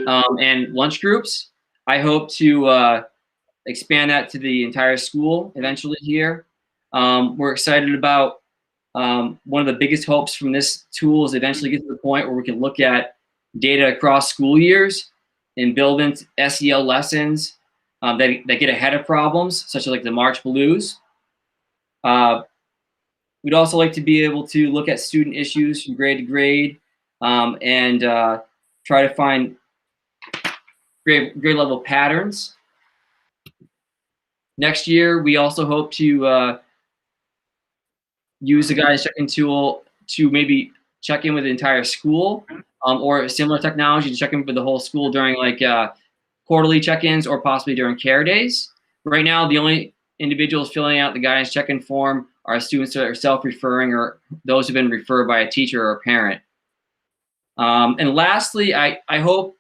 and lunch groups. I hope to expand that to the entire school eventually here. We're excited about one of the biggest hopes from this tool is eventually get to the point where we can look at data across school years and build in SEL lessons that get ahead of problems, such as like the March Blues. We'd also like to be able to look at student issues from grade to grade and try to find grade level patterns. Next year, we also hope to use the guidance checking tool to maybe check in with the entire school or similar technology to check in with the whole school during like quarterly check-ins or possibly during care days. Right now, the only individuals filling out the guidance check-in form are students that are self-referring or those who've been referred by a teacher or a parent. And lastly, I hope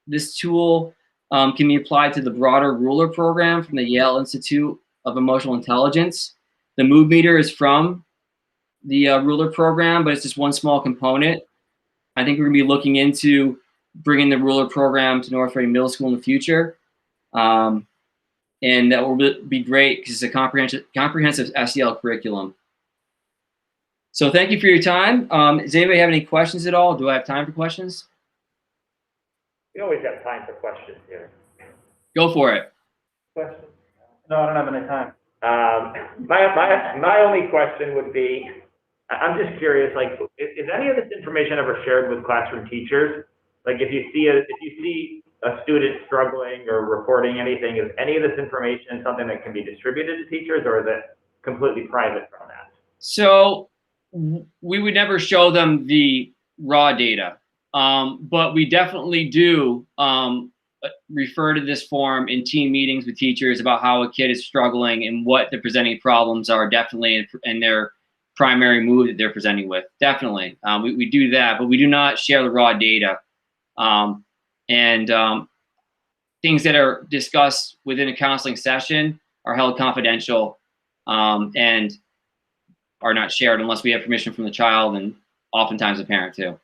this tool can be applied to the broader ruler program from the Yale Institute of Emotional Intelligence. The mood meter is from the ruler program, but it's just one small component. I think we're gonna be looking into bringing the ruler program to North Reading Middle School in the future. And that will be great because it's a comprehensive SEL curriculum. So thank you for your time. Does anybody have any questions at all? Do I have time for questions? We always have time for questions here. Go for it. Questions? No, I don't have any time. My only question would be, I'm just curious, like, is any of this information ever shared with classroom teachers? Like, if you see a student struggling or reporting anything, is any of this information something that can be distributed to teachers, or is it completely private from that? So we would never show them the raw data, but we definitely do refer to this form in team meetings with teachers about how a kid is struggling and what the presenting problems are definitely in their primary mood that they're presenting with. Definitely, we do that, but we do not share the raw data. And things that are discussed within a counseling session are held confidential and are not shared unless we have permission from the child and oftentimes the parent too.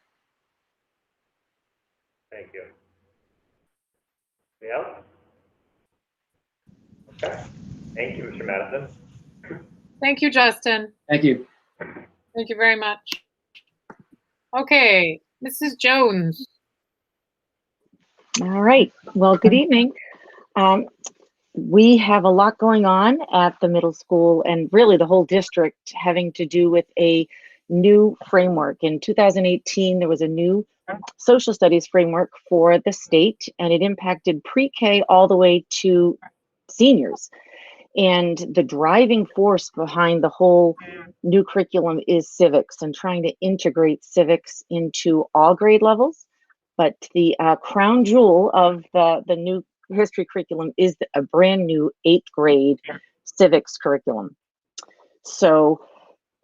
Thank you. Anything else? Okay. Thank you, Mr. Madison. Thank you, Justin. Thank you. Thank you very much. Okay, Mrs. Jones. All right. Well, good evening. We have a lot going on at the middle school and really the whole district having to do with a new framework. In 2018, there was a new social studies framework for the state, and it impacted pre-K all the way to seniors. And the driving force behind the whole new curriculum is civics and trying to integrate civics into all grade levels. But the crown jewel of the new history curriculum is a brand new 8th grade civics curriculum. So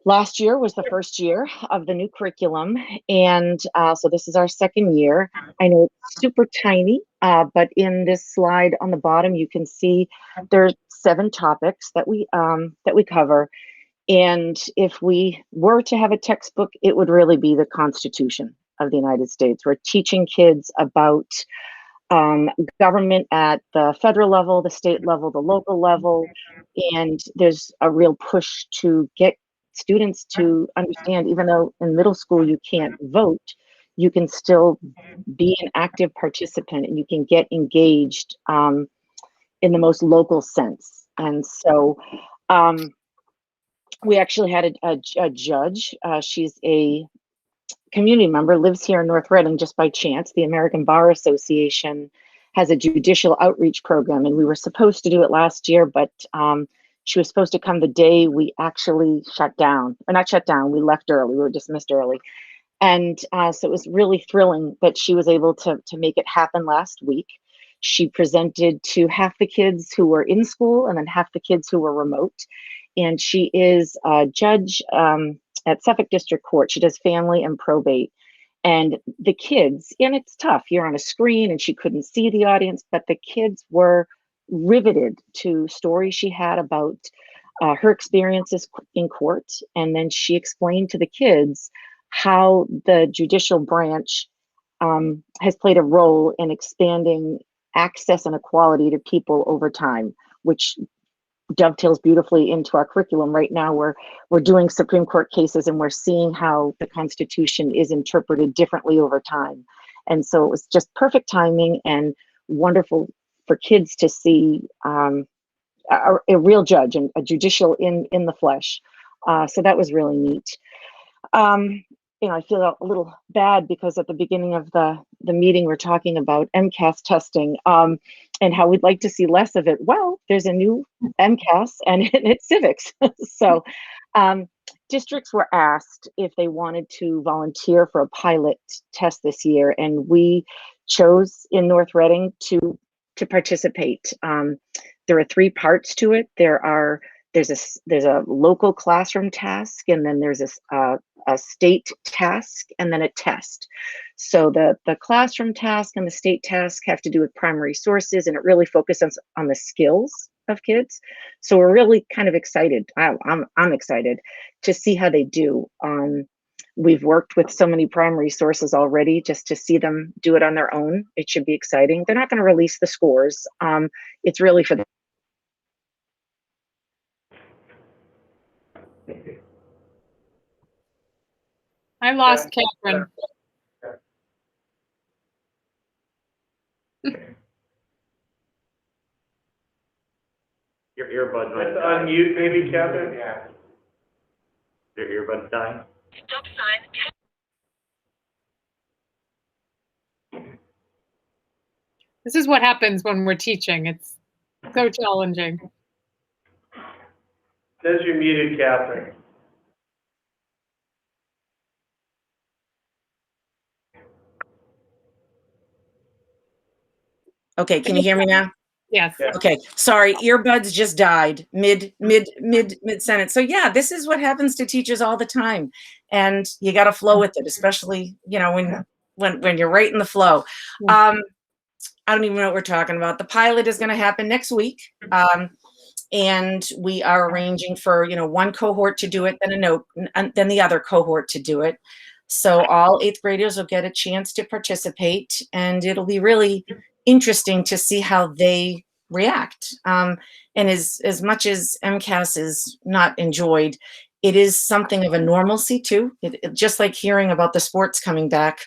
last year was the first year of the new curriculum, and so this is our second year. I know it's super tiny, but in this slide on the bottom, you can see there's 7 topics that we cover. And if we were to have a textbook, it would really be the Constitution of the United States. We're teaching kids about government at the federal level, the state level, the local level, and there's a real push to get students to understand, even though in middle school you can't vote, you can still be an active participant and you can get engaged in the most local sense. And so we actually had a judge. She's a community member, lives here in North Reading just by chance. The American Bar Association has a judicial outreach program, and we were supposed to do it last year, but she was supposed to come the day we actually shut down. Or not shut down, we left early, we were dismissed early. And so it was really thrilling that she was able to make it happen last week. She presented to half the kids who were in school and then half the kids who were remote. And she is a judge at Suffolk District Court. She does family and probate. And the kids, and it's tough, you're on a screen and she couldn't see the audience, but the kids were riveted to stories she had about her experiences in court. And then she explained to the kids how the judicial branch has played a role in expanding access and equality to people over time, which dovetails beautifully into our curriculum. Right now, we're doing Supreme Court cases, and we're seeing how the Constitution is interpreted differently over time. And so it was just perfect timing and wonderful for kids to see a real judge and a judicial in the flesh. So that was really neat. I feel a little bad because at the beginning of the meeting, we're talking about Mcas testing and how we'd like to see less of it. Well, there's a new Mcas and it's civics. So districts were asked if they wanted to volunteer for a pilot test this year, and we chose in North Reading to participate. There are 3 parts to it. There's a local classroom task, and then there's a state task, and then a test. So the classroom task and the state task have to do with primary sources, and it really focuses on the skills of kids. So we're really kind of excited. I'm excited to see how they do. We've worked with so many primary sources already. Just to see them do it on their own, it should be exciting. They're not going to release the scores. It's really for the I lost Catherine. Your earbuds might Let's unmute maybe, Catherine? Yeah. Your earbuds dying? Stop sign. This is what happens when we're teaching. It's so challenging. Says you're muted, Catherine. Okay, can you hear me now? Yes. Yeah. Okay, sorry, earbuds just died mid sentence. So yeah, this is what happens to teachers all the time, and you got to flow with it, especially when you're right in the flow. I don't even know what we're talking about. The pilot is going to happen next week, and we are arranging for one cohort to do it, then the other cohort to do it. So all 8th graders will get a chance to participate, and it'll be really interesting to see how they react. And as much as MCAS is not enjoyed, it is something of a normalcy too. Just like hearing about the sports coming back.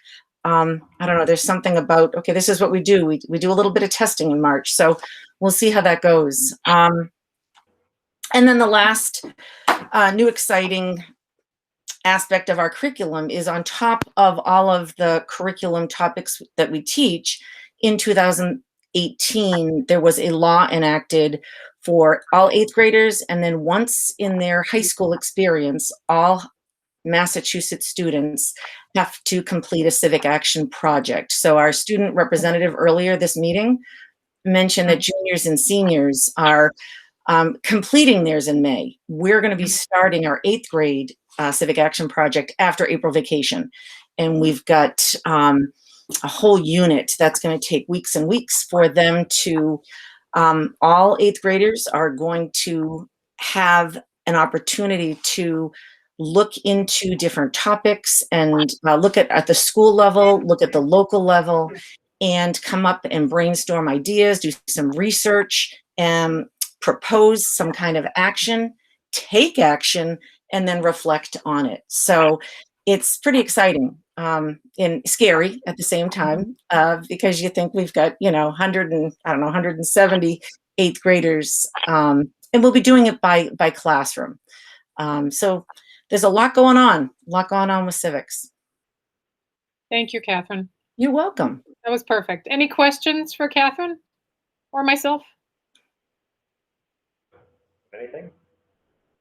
I don't know, there's something about, okay, this is what we do. We do a little bit of testing in March. So we'll see how that goes. And then the last new exciting aspect of our curriculum is, on top of all of the curriculum topics that we teach, in 2018, there was a law enacted for all 8th graders, and then once in their high school experience, all Massachusetts students have to complete a civic action project. So our student representative earlier this meeting mentioned that juniors and seniors are completing theirs in May. We're going to be starting our 8th grade civic action project after April vacation. And we've got a whole unit that's going to take weeks and weeks for them to, all 8th graders are going to have an opportunity to look into different topics and look at the school level, look at the local level, and come up and brainstorm ideas, do some research, and propose some kind of action, take action, and then reflect on it. So it's pretty exciting and scary at the same time, because you think we've got 170 8th graders, and we'll be doing it by classroom. So there's a lot going on with civics. Thank you, Catherine. You're welcome. That was perfect. Any questions for Catherine or myself? Anything?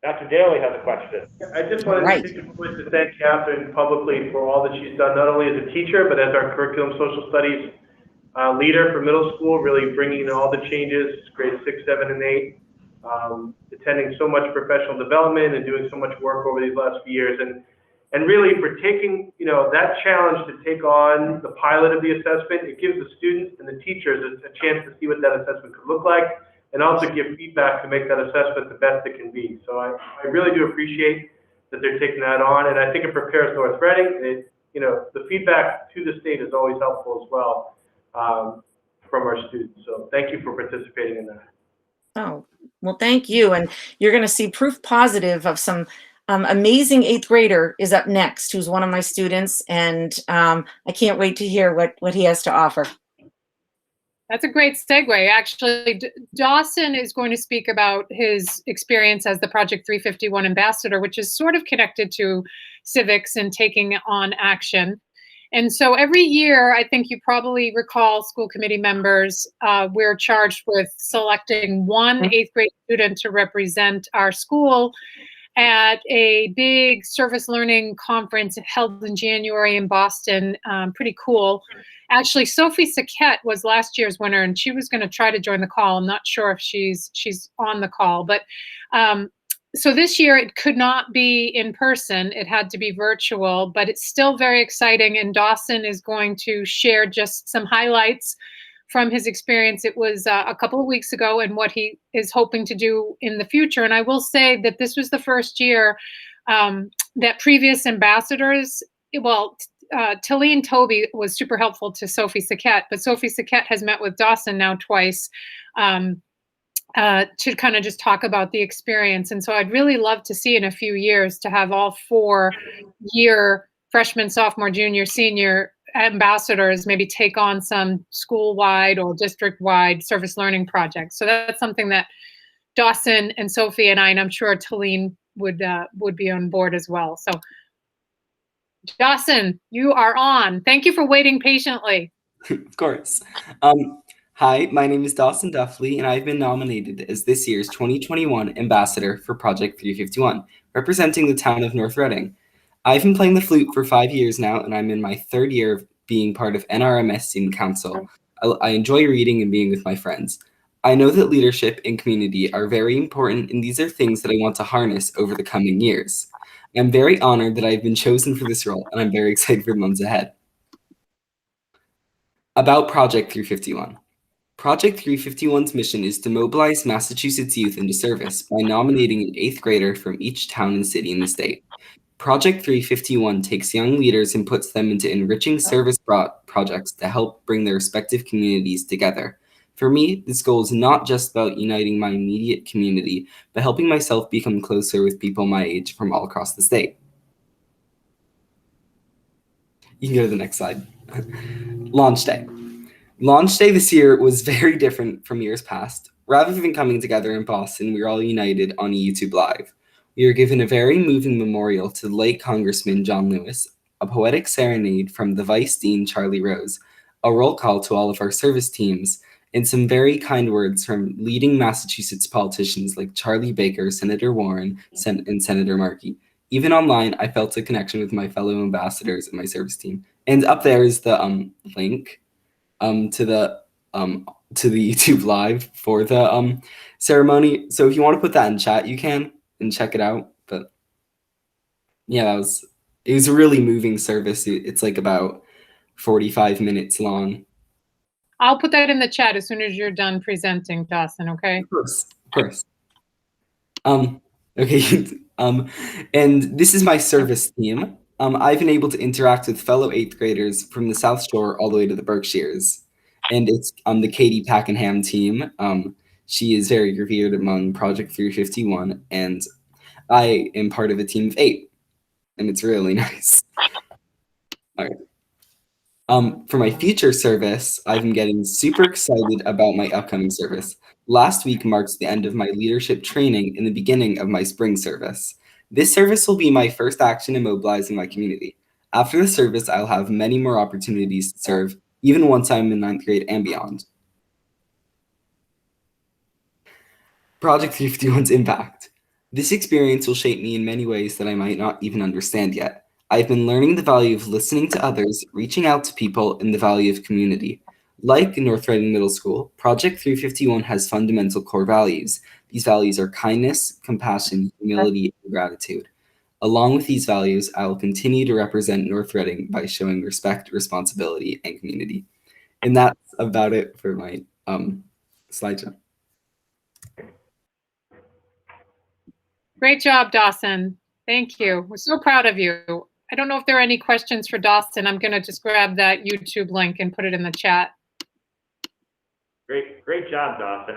Dr. Daly has a question. I just wanted to take a moment to thank Catherine publicly for all that she's done, not only as a teacher, but as our curriculum social studies leader for middle school, really bringing all the changes, grades 6, 7, and 8, attending so much professional development and doing so much work over these last few years, and really for taking that challenge to take on the pilot of the assessment. It gives the students and the teachers a chance to see what that assessment could look like, and also give feedback to make that assessment the best it can be. So I really do appreciate that they're taking that on, and I think it prepares North Reading, and it you know, the feedback to the state is always helpful as well from our students. So thank you for participating in that. Oh, well, thank you. And you're going to see proof positive of some amazing 8th grader is up next, who's one of my students. And I can't wait to hear what he has to offer. That's a great segue. Actually, Dawson is going to speak about his experience as the Project 351 ambassador, which is sort of connected to civics and taking on action. And so every year, I think you probably recall, school committee members, we're charged with selecting one 8th grade student to represent our school at a big service learning conference held in January in Boston. Pretty cool. Actually, Sophie Saquette was last year's winner, and she was going to try to join the call. I'm not sure if she's on the call, but so this year it could not be in person. It had to be virtual, but it's still very exciting. And Dawson is going to share just some highlights from his experience. It was a couple of weeks ago, and what he is hoping to do in the future. And I will say that this was the first year that previous ambassadors, well, Talene Toby was super helpful to Sophie Saquette, but Sophie Saquette has met with Dawson now twice to kind of just talk about the experience. And so I'd really love to see in a few years to have all 4-year freshman, sophomore, junior, senior ambassadors maybe take on some school-wide or district-wide service learning projects. So that's something that Dawson and Sophie and I'm sure Talene would be on board as well. So Dawson, you are on. Thank you for waiting patiently. Of course. Hi, my name is Dawson Duffley, and I've been nominated as this year's 2021 Ambassador for Project 351, representing the town of North Reading. I've been playing the flute for 5 years now, and I'm in my 3rd year of being part of NRMS Student Council. I enjoy reading and being with my friends. I know that leadership and community are very important, and these are things that I want to harness over the coming years. I'm very honored that I've been chosen for this role, and I'm very excited for the months ahead. About Project 351. Project 351's mission is to mobilize Massachusetts youth into service by nominating an 8th grader from each town and city in the state. Project 351 takes young leaders and puts them into enriching service projects to help bring their respective communities together. For me, this goal is not just about uniting my immediate community, but helping myself become closer with people my age from all across the state. You can go to the next slide. Launch Day. Launch Day this year was very different from years past. Rather than coming together in Boston, we were all united on YouTube Live. We were given a very moving memorial to the late Congressman John Lewis, a poetic serenade from the Vice Dean Charlie Rose, a roll call to all of our service teams, and some very kind words from leading Massachusetts politicians like Charlie Baker, Senator Warren, and Senator Markey. Even online, I felt a connection with my fellow ambassadors and my service team. And up there is the link to the YouTube Live for the ceremony. So if you want to put that in chat, you can and check it out. But yeah, it was a really moving service. It's like about 45 minutes long. I'll put that in the chat as soon as you're done presenting, Dawson, okay? Of course. Okay. And this is my service team. I've been able to interact with fellow 8th graders from the South Shore all the way to the Berkshires. And it's the Katie Packenham team. She is very revered among Project 351, and I am part of a team of 8, and it's really nice. All right. For my future service, I've been getting super excited about my upcoming service. Last week marks the end of my leadership training and the beginning of my spring service. This service will be my first action in mobilizing my community. After the service, I'll have many more opportunities to serve, even once I'm in 9th grade and beyond. Project 351's impact. This experience will shape me in many ways that I might not even understand yet. I've been learning the value of listening to others, reaching out to people, and the value of community. Like North Reading Middle School, Project 351 has fundamental core values. These values are kindness, compassion, humility, and gratitude. Along with these values, I will continue to represent North Reading by showing respect, responsibility, and community. And that's about it for my slideshow. Great job, Dawson. Thank you. We're so proud of you. I don't know if there are any questions for Dawson. I'm going to just grab that YouTube link and put it in the chat. Great job, Dawson.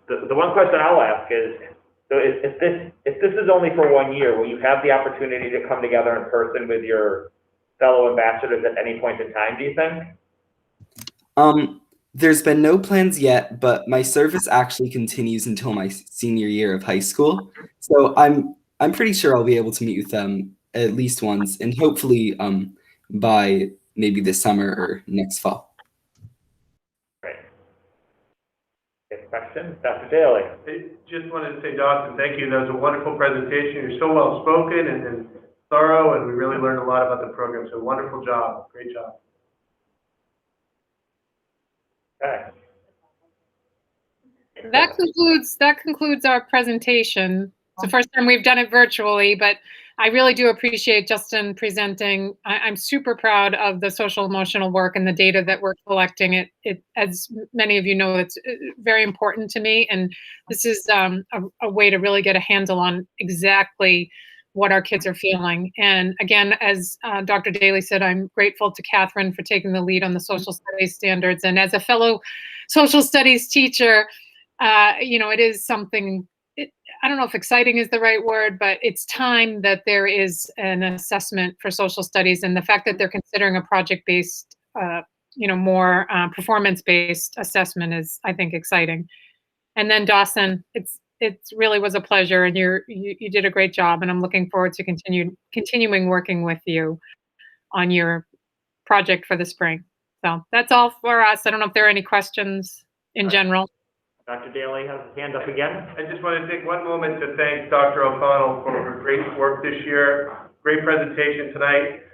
The one question I'll ask is, so if this is only for 1 year, will you have the opportunity to come together in person with your fellow ambassadors at any point in time, do you think? There's been no plans yet, but my service actually continues until my senior year of high school. So I'm pretty sure I'll be able to meet with them at least once, and hopefully by maybe this summer or next fall. Great. Good question. Dr. Daly. I just wanted to say, Dawson, thank you. That was a wonderful presentation. You're so well spoken and thorough, and we really learned a lot about the program. So wonderful job. Great job. Okay. That concludes our presentation. It's the first time we've done it virtually, but I really do appreciate Justin presenting. I'm super proud of the social emotional work and the data that we're collecting. It, as many of you know, it's very important to me, and this is a way to really get a handle on exactly what our kids are feeling. And again, as Dr. Daly said, I'm grateful to Catherine for taking the lead on the social studies standards. And as a fellow social studies teacher, it is something, I don't know if exciting is the right word, but it's time that there is an assessment for social studies. And the fact that they're considering a project-based, more performance-based assessment is, I think, exciting. And then Dawson, it really was a pleasure, and you did a great job, and I'm looking forward to continuing working with you on your project for the spring. So that's all for us. I don't know if there are any questions in general. Dr. Daly has his hand up again. I just want to take one moment to thank Dr. O'Connell for her great work this year. Great presentation tonight.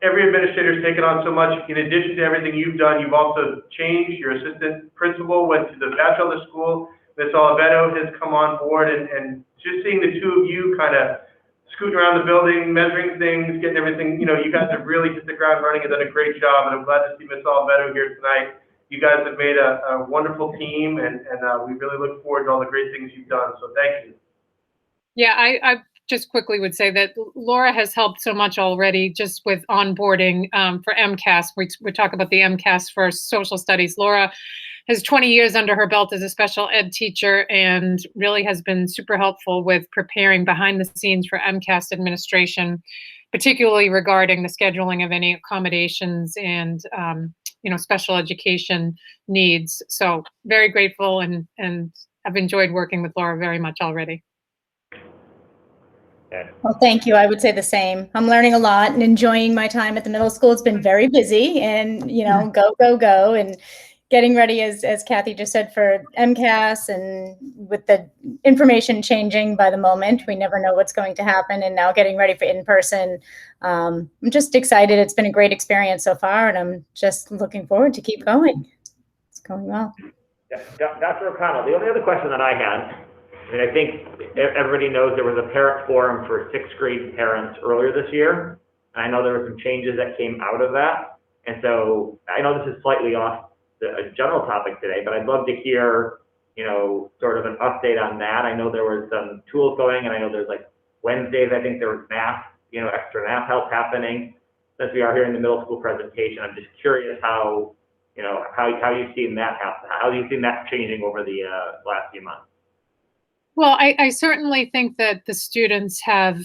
Every administrator's taken on so much. In addition to everything you've done, you've also changed. Your assistant principal went to the bachelor school. Ms. Oliveto has come on board, and just seeing the two of you kind of scooting around the building, measuring things, getting everything, you guys have really hit the ground running and done a great job, and I'm glad to see Ms. Oliveto here tonight. You guys have made a wonderful team, and we really look forward to all the great things you've done, so thank you. Yeah, I just quickly would say that Laura has helped so much already just with onboarding for Mcas. We talk about the Mcas for social studies. Laura has 20 years under her belt as a special ed teacher and really has been super helpful with preparing behind the scenes for Mcas administration, particularly regarding the scheduling of any accommodations and special education needs. So very grateful, and I've enjoyed working with Laura very much already. Well, thank you. I would say the same. I'm learning a lot and enjoying my time at the middle school. It's been very busy and, go, and getting ready, as Kathy just said, for MCAS, and with the information changing by the moment, we never know what's going to happen, and now getting ready for in-person. I'm just excited. It's been a great experience so far, and I'm just looking forward to keep going. It's going well. Yeah, Dr. O'Connell, the only other question that I had, I think everybody knows there was a parent forum for 6th grade parents earlier this year. And I know there were some changes that came out of that. And so I know this is slightly off a general topic today, but I'd love to hear, sort of an update on that. I know there was some tools going, and I know there's like Wednesdays, I think there was math, extra math help happening. Since we are here in the middle school presentation, I'm just curious how you've seen that happen. How have you seen that changing over the last few months? Well, I certainly think that the students have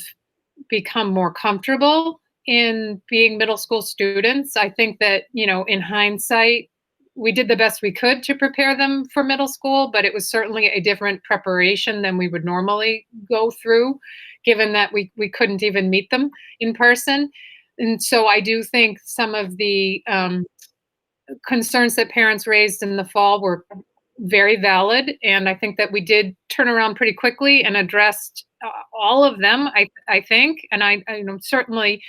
become more comfortable in being middle school students. I think that, in hindsight, we did the best we could to prepare them for middle school, but it was certainly a different preparation than we would normally go through, given that we couldn't even meet them in person. And so I do think some of the concerns that parents raised in the fall were very valid, and I think that we did turn around pretty quickly and addressed all of them. I think, and I certainly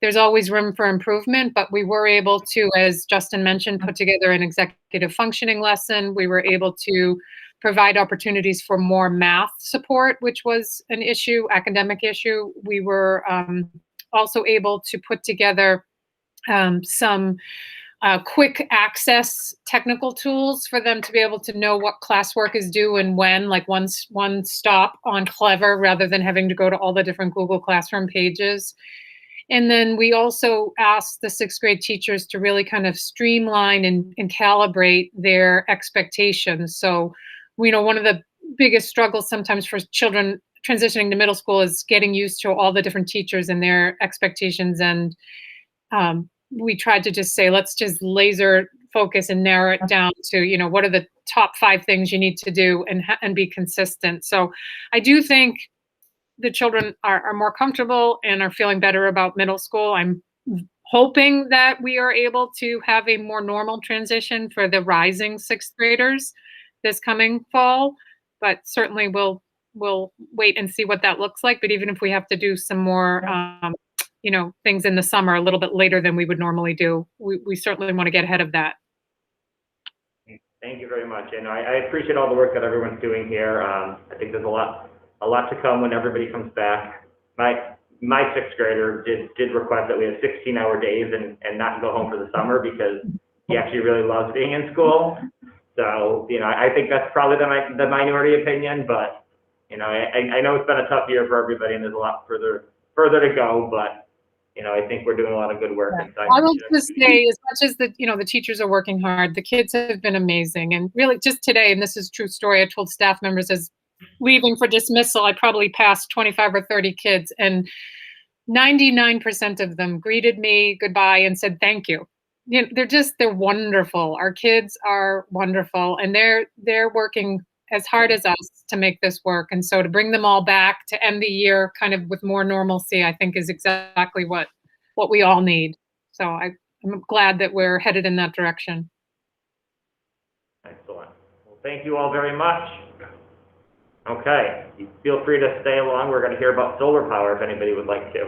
there's always room for improvement, but we were able to, as Justin mentioned, put together an executive functioning lesson. We were able to provide opportunities for more math support, which was an academic issue. We were also able to put together some quick access technical tools for them to be able to know what classwork is due and when, like one stop on Clever rather than having to go to all the different Google Classroom pages. And then we also asked the sixth grade teachers to really kind of streamline and calibrate their expectations. So, one of the biggest struggles sometimes for children transitioning to middle school is getting used to all the different teachers and their expectations. And we tried to just say, let's just laser focus and narrow it down to, what are the top 5 things you need to do and be consistent. So I do think the children are more comfortable and are feeling better about middle school. I'm hoping that we are able to have a more normal transition for the rising sixth graders this coming fall, but certainly we'll wait and see what that looks like. But even if we have to do some more, things in the summer a little bit later than we would normally do, we certainly want to get ahead of that. Thank you very much. And I appreciate all the work that everyone's doing here. I think there's a lot to come when everybody comes back. My sixth grader did request that we have 16-hour days and not go home for the summer because he actually really loves being in school. So, I think that's probably the minority opinion, but, I know it's been a tough year for everybody and there's a lot further to go, but, I think we're doing a lot of good work. Yeah. I will just say, as much as the teachers are working hard, the kids have been amazing. And really just today, and this is a true story, I told staff members as leaving for dismissal, I probably passed 25 or 30 kids and 99% of them greeted me goodbye and said, thank you. They're wonderful. Our kids are wonderful and they're working as hard as us to make this work. And so to bring them all back to end the year kind of with more normalcy, I think is exactly what we all need. So I'm glad that we're headed in that direction. Excellent. Well, thank you all very much. Okay, feel free to stay along. We're going to hear about solar power if anybody would like to.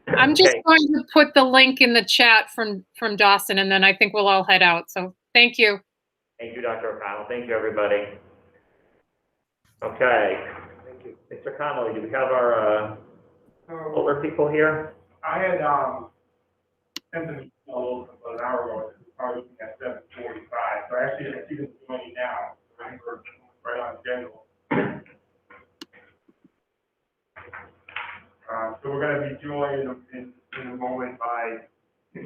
I'm just going to put the link in the chat from Dawson, and then I think we'll all head out. So thank you. Thank you, Dr. O'Connell. Thank you, everybody. Okay. Thank you. Mr. Connolly, do we have our solar people here? I had sent an email about an hour ago. It's probably at 7:45. So actually, I see them joining now. We're right on schedule. So we're going to be joined in a moment by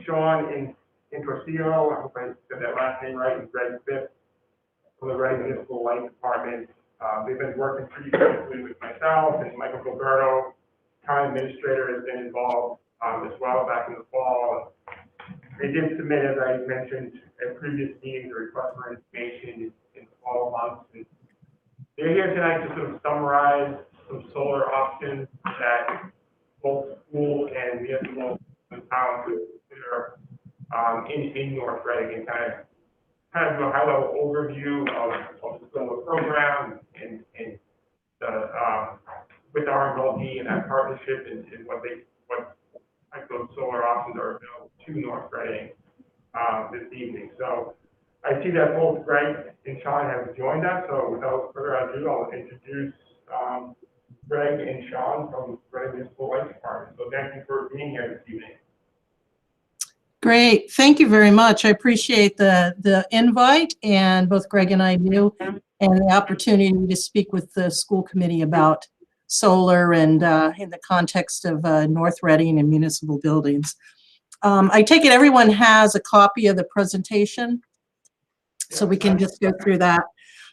Sean in Torsillo. I hope I said that last name right. And Greg Phipps from the Reading Municipal Light Department. They've been working pretty closely with myself and Michael Gilberto. Town administrator has been involved as well back in the fall. They did submit, as I mentioned at previous meetings, a request for information in the fall months. And they're here tonight to sort of summarize some solar options that both school and municipal towns would consider in North Reading, and kind of do a high-level overview of the solar program and the with RMLD and that partnership and what type of solar options are available to North Reading this evening. So I see that both Greg and Sean have joined us. So without further ado, I'll introduce Greg and Sean from Reading Municipal Light Department. So thank you for being here this evening. Great. Thank you very much. I appreciate the invite, and both Greg and I do, and the opportunity to speak with the school committee about solar and in the context of North Reading and municipal buildings. I take it everyone has a copy of the presentation, so we can just go through that.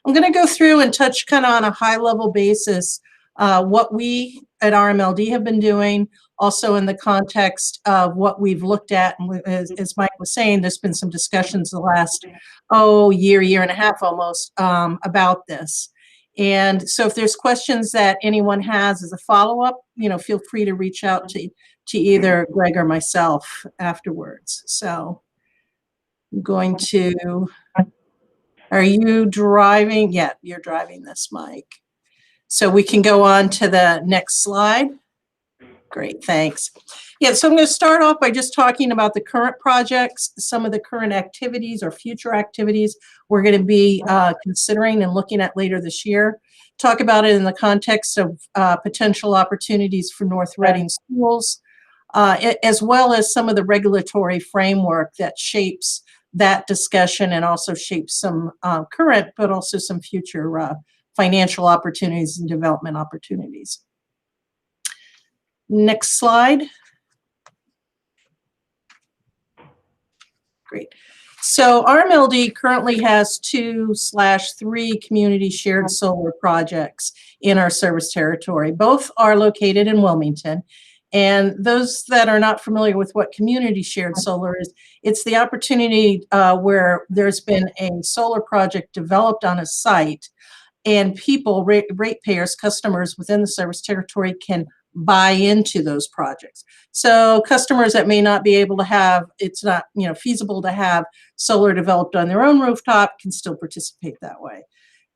I'm going to go through and touch kind of on a high-level basis what we at RMLD have been doing, also in the context of what we've looked at. And as Mike was saying, there's been some discussions the last, year and a half almost about this. And so if there's questions that anyone has as a follow-up, feel free to reach out to either Greg or myself afterwards. So I'm going to, are you driving? Yeah, you're driving this, Mike. So we can go on to the next slide. Great, thanks. Yeah, so I'm going to start off by just talking about the current projects, some of the current activities or future activities we're going to be considering and looking at later this year. Talk about it in the context of potential opportunities for North Reading schools, as well as some of the regulatory framework that shapes that discussion and also shapes some current, but also some future financial opportunities and development opportunities. Next slide. Great. So RMLD currently has 2/3 community shared solar projects in our service territory. Both are located in Wilmington. And those that are not familiar with what community shared solar is, it's the opportunity where there's been a solar project developed on a site, and people, ratepayers, customers within the service territory can buy into those projects. So customers that may not be able to have, it's not feasible to have solar developed on their own rooftop can still participate that way.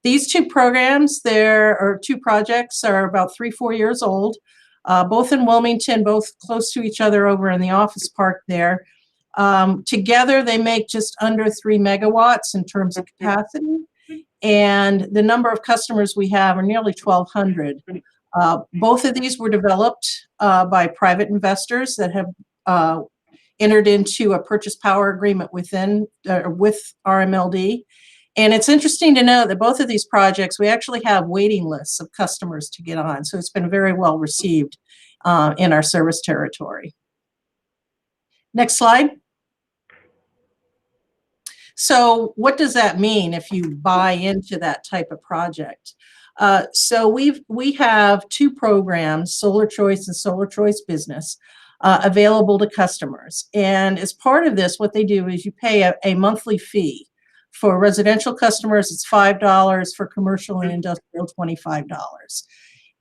These two programs, two projects, are about 3-4 years old, both in Wilmington, both close to each other over in the office park there. Together, they make just under 3 megawatts in terms of capacity. And the number of customers we have are nearly 1,200. Both of these were developed by private investors that have entered into a purchase power agreement with RMLD. And it's interesting to note that both of these projects, we actually have waiting lists of customers to get on. So it's been very well received in our service territory. Next slide. So what does that mean if you buy into that type of project? So we have 2 programs, Solar Choice and Solar Choice Business, available to customers. And as part of this, what they do is you pay a monthly fee. For residential customers, it's $5. For commercial and industrial, $25.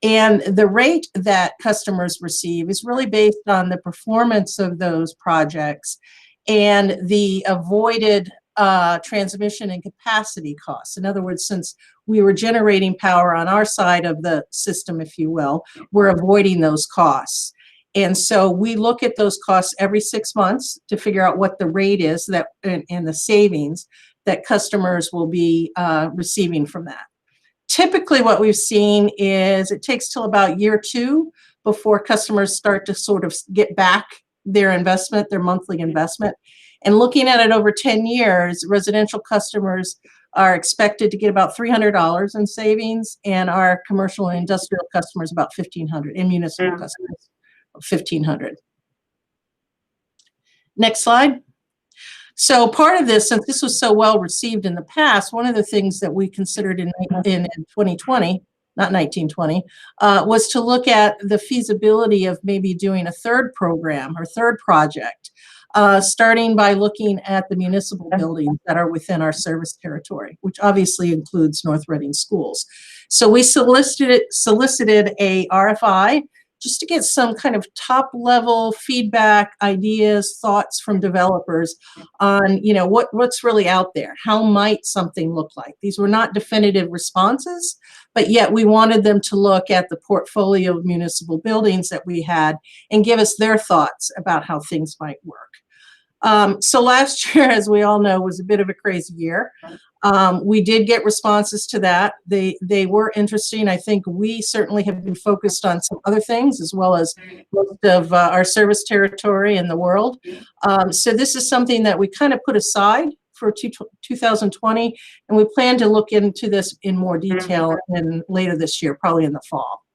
And the rate that customers receive is really based on the performance of those projects and the avoided transmission and capacity costs. In other words, since we were generating power on our side of the system, if you will, we're avoiding those costs. And so we look at those costs every 6 months to figure out what the rate is and the savings that customers will be receiving from that. Typically what we've seen is it takes till about year 2 before customers start to sort of get back their investment, their monthly investment. And looking at it over 10 years, residential customers are expected to get about $300 in savings, and our commercial and industrial customers about $1,500, and municipal customers $1,500. Next slide. So part of this, since this was so well received in the past, one of the things that we considered in 2020, not 1920, was to look at the feasibility of maybe doing a third program or third project, starting by looking at the municipal buildings that are within our service territory, which obviously includes North Reading schools. So we solicited a RFI just to get some kind of top level feedback, ideas, thoughts from developers on, what's really out there. How might something look like? These were not definitive responses, but yet we wanted them to look at the portfolio of municipal buildings that we had and give us their thoughts about how things might work. So last year, as we all know, was a bit of a crazy year. We did get responses to that. They were interesting. I think we certainly have been focused on some other things as well as most of our service territory in the world. So this is something that we kind of put aside for 2020, and we plan to look into this in more detail later this year, probably in the fall.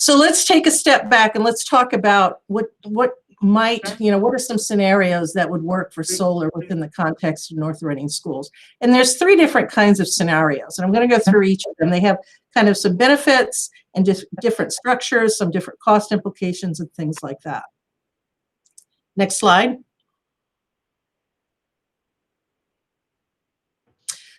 So let's take a step back and let's talk about what are some scenarios that would work for solar within the context of North Reading schools. And there's 3 different kinds of scenarios, and I'm going to go through each of them. They have kind of some benefits and just different structures, some different cost implications and things like that. Next slide.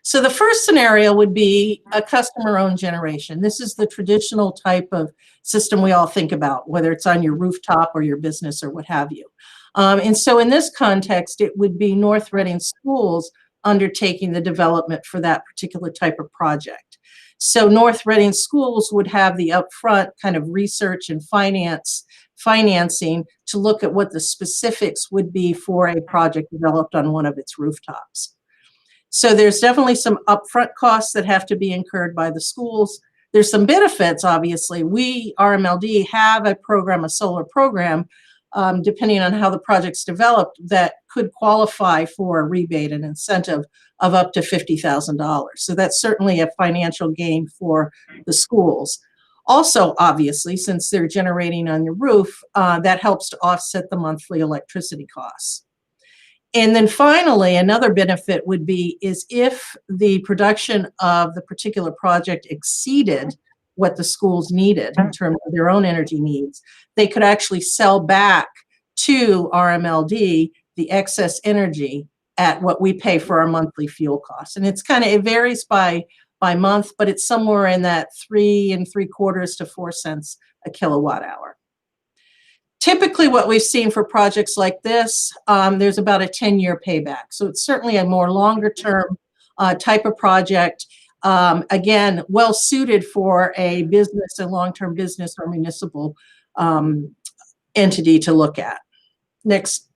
So the first scenario would be a customer-owned generation. This is the traditional type of system we all think about, whether it's on your rooftop or your business or what have you. And so in this context, it would be North Reading schools undertaking the development for that particular type of project. So North Reading schools would have the upfront kind of research and financing to look at what the specifics would be for a project developed on one of its rooftops. So there's definitely some upfront costs that have to be incurred by the schools. There's some benefits, obviously. We, RMLD, have a program, a solar program, depending on how the project's developed, that could qualify for a rebate and incentive of up to $50,000. So that's certainly a financial gain for the schools. Also, obviously, since they're generating on your roof, that helps to offset the monthly electricity costs. And then finally, another benefit would be is if the production of the particular project exceeded what the schools needed in terms of their own energy needs, they could actually sell back to RMLD the excess energy at what we pay for our monthly fuel costs. And it's kind of, it varies by month, but it's somewhere in that 3 3/4 to 4 cents a kilowatt hour. Typically what we've seen for projects like this, there's about a 10-year payback. So it's certainly a more longer term type of project. Again, well suited for a business, a long-term business or municipal entity to look at. Next.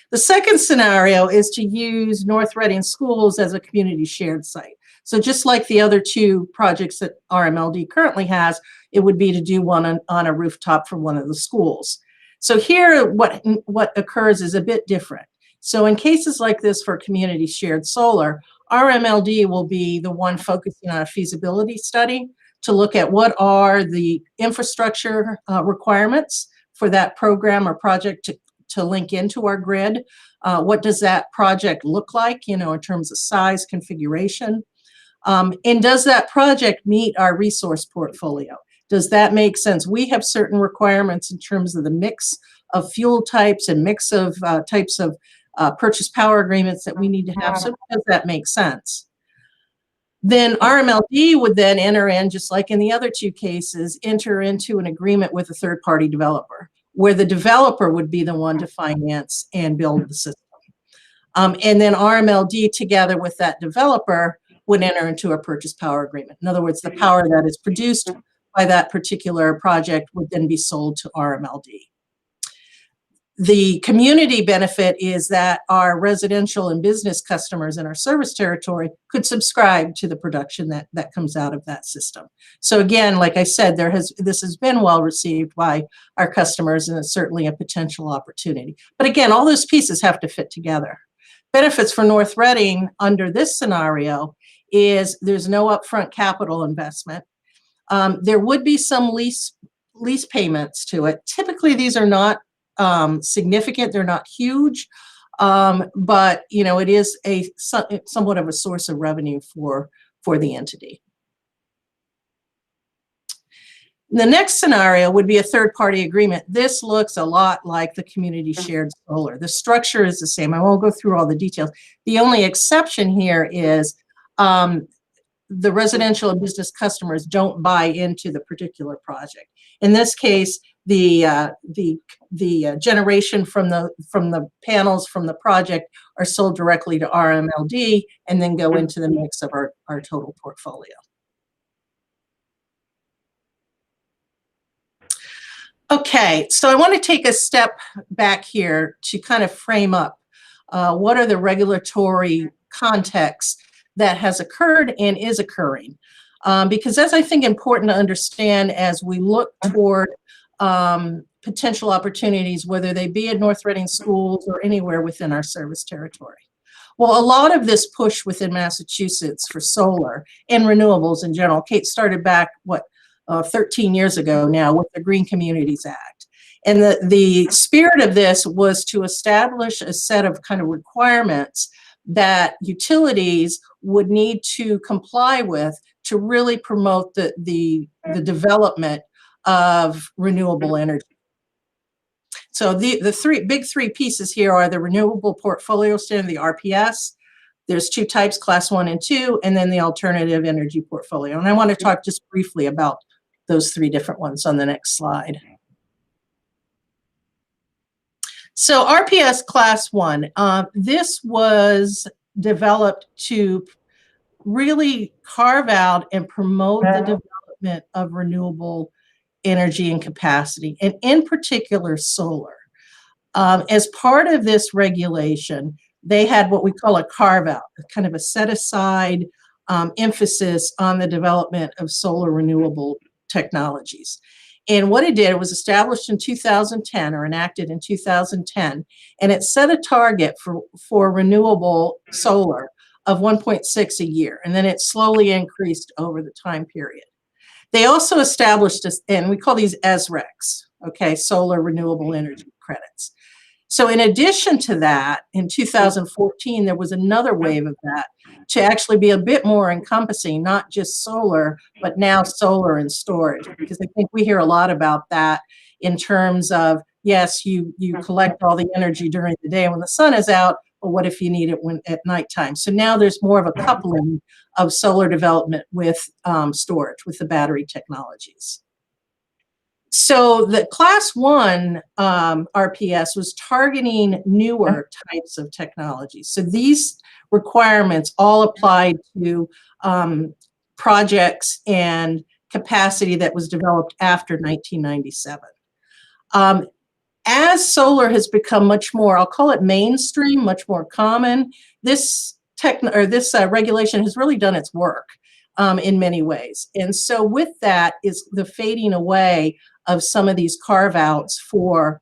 The second scenario is to use North Reading Schools as a community shared site. So just like the other two projects that RMLD currently has, it would be to do one on a rooftop for one of the schools. So here, what occurs is a bit different. So in cases like this for community shared solar, RMLD will be the one focusing on a feasibility study to look at what are the infrastructure requirements for that program or project to link into our grid. What does that project look like, in terms of size, configuration? And does that project meet our resource portfolio? Does that make sense? We have certain requirements in terms of the mix of fuel types and mix of types of purchase power agreements that we need to have. So does that make sense? Then RMLD would then enter in, just like in the other two cases, enter into an agreement with a third-party developer, where the developer would be the one to finance and build the system. And then RMLD, together with that developer, would enter into a purchase power agreement. In other words, the power that is produced by that particular project would then be sold to RMLD. The community benefit is that our residential and business customers in our service territory could subscribe to the production that comes out of that system. So again, like I said, this has been well received by our customers, and it's certainly a potential opportunity. But again, all those pieces have to fit together. Benefits for North Reading under this scenario is there's no upfront capital investment. There would be some lease payments to it. Typically, these are not significant, they're not huge, but it is somewhat of a source of revenue for the entity. The next scenario would be a third-party agreement. This looks a lot like the community shared solar. The structure is the same. I won't go through all the details. The only exception here is the residential and business customers don't buy into the particular project. In this case, the generation from the panels from the project are sold directly to RMLD and then go into the mix of our total portfolio. Okay, so I want to take a step back here to kind of frame up what are the regulatory contexts that has occurred and is occurring. Because that's, I think, important to understand as we look toward potential opportunities, whether they be at North Reading Schools or anywhere within our service territory. Well, a lot of this push within Massachusetts for solar and renewables in general, Kate, started back, 13 years ago now with the Green Communities Act. And the spirit of this was to establish a set of kind of requirements that utilities would need to comply with to really promote the development of renewable energy. So the big three pieces here are the Renewable Portfolio Standard, the RPS. There's two types, Class 1 and 2, and then the Alternative Energy Portfolio. And I want to talk just briefly about those three different ones on the next slide. So RPS Class 1, this was developed to really carve out and promote the development of renewable energy and capacity, and in particular solar. As part of this regulation, they had what we call a carve out, kind of a set aside emphasis on the development of solar renewable technologies. And what it did, it was established in 2010 or enacted in 2010, and it set a target for renewable solar of 1.6 a year, and then it slowly increased over the time period. They also established, and we call these SRECs, okay, solar renewable energy credits. So in addition to that, in 2014, there was another wave of that to actually be a bit more encompassing, not just solar, but now solar and storage, because I think we hear a lot about that in terms of, yes, you collect all the energy during the day when the sun is out, but what if you need it at nighttime? So now there's more of a coupling of solar development with storage, with the battery technologies. So the Class 1 RPS was targeting newer types of technologies. So these requirements all applied to projects and capacity that was developed after 1997. As solar has become much more, I'll call it mainstream, much more common, this regulation has really done its work in many ways. And so with that is the fading away of some of these carve-outs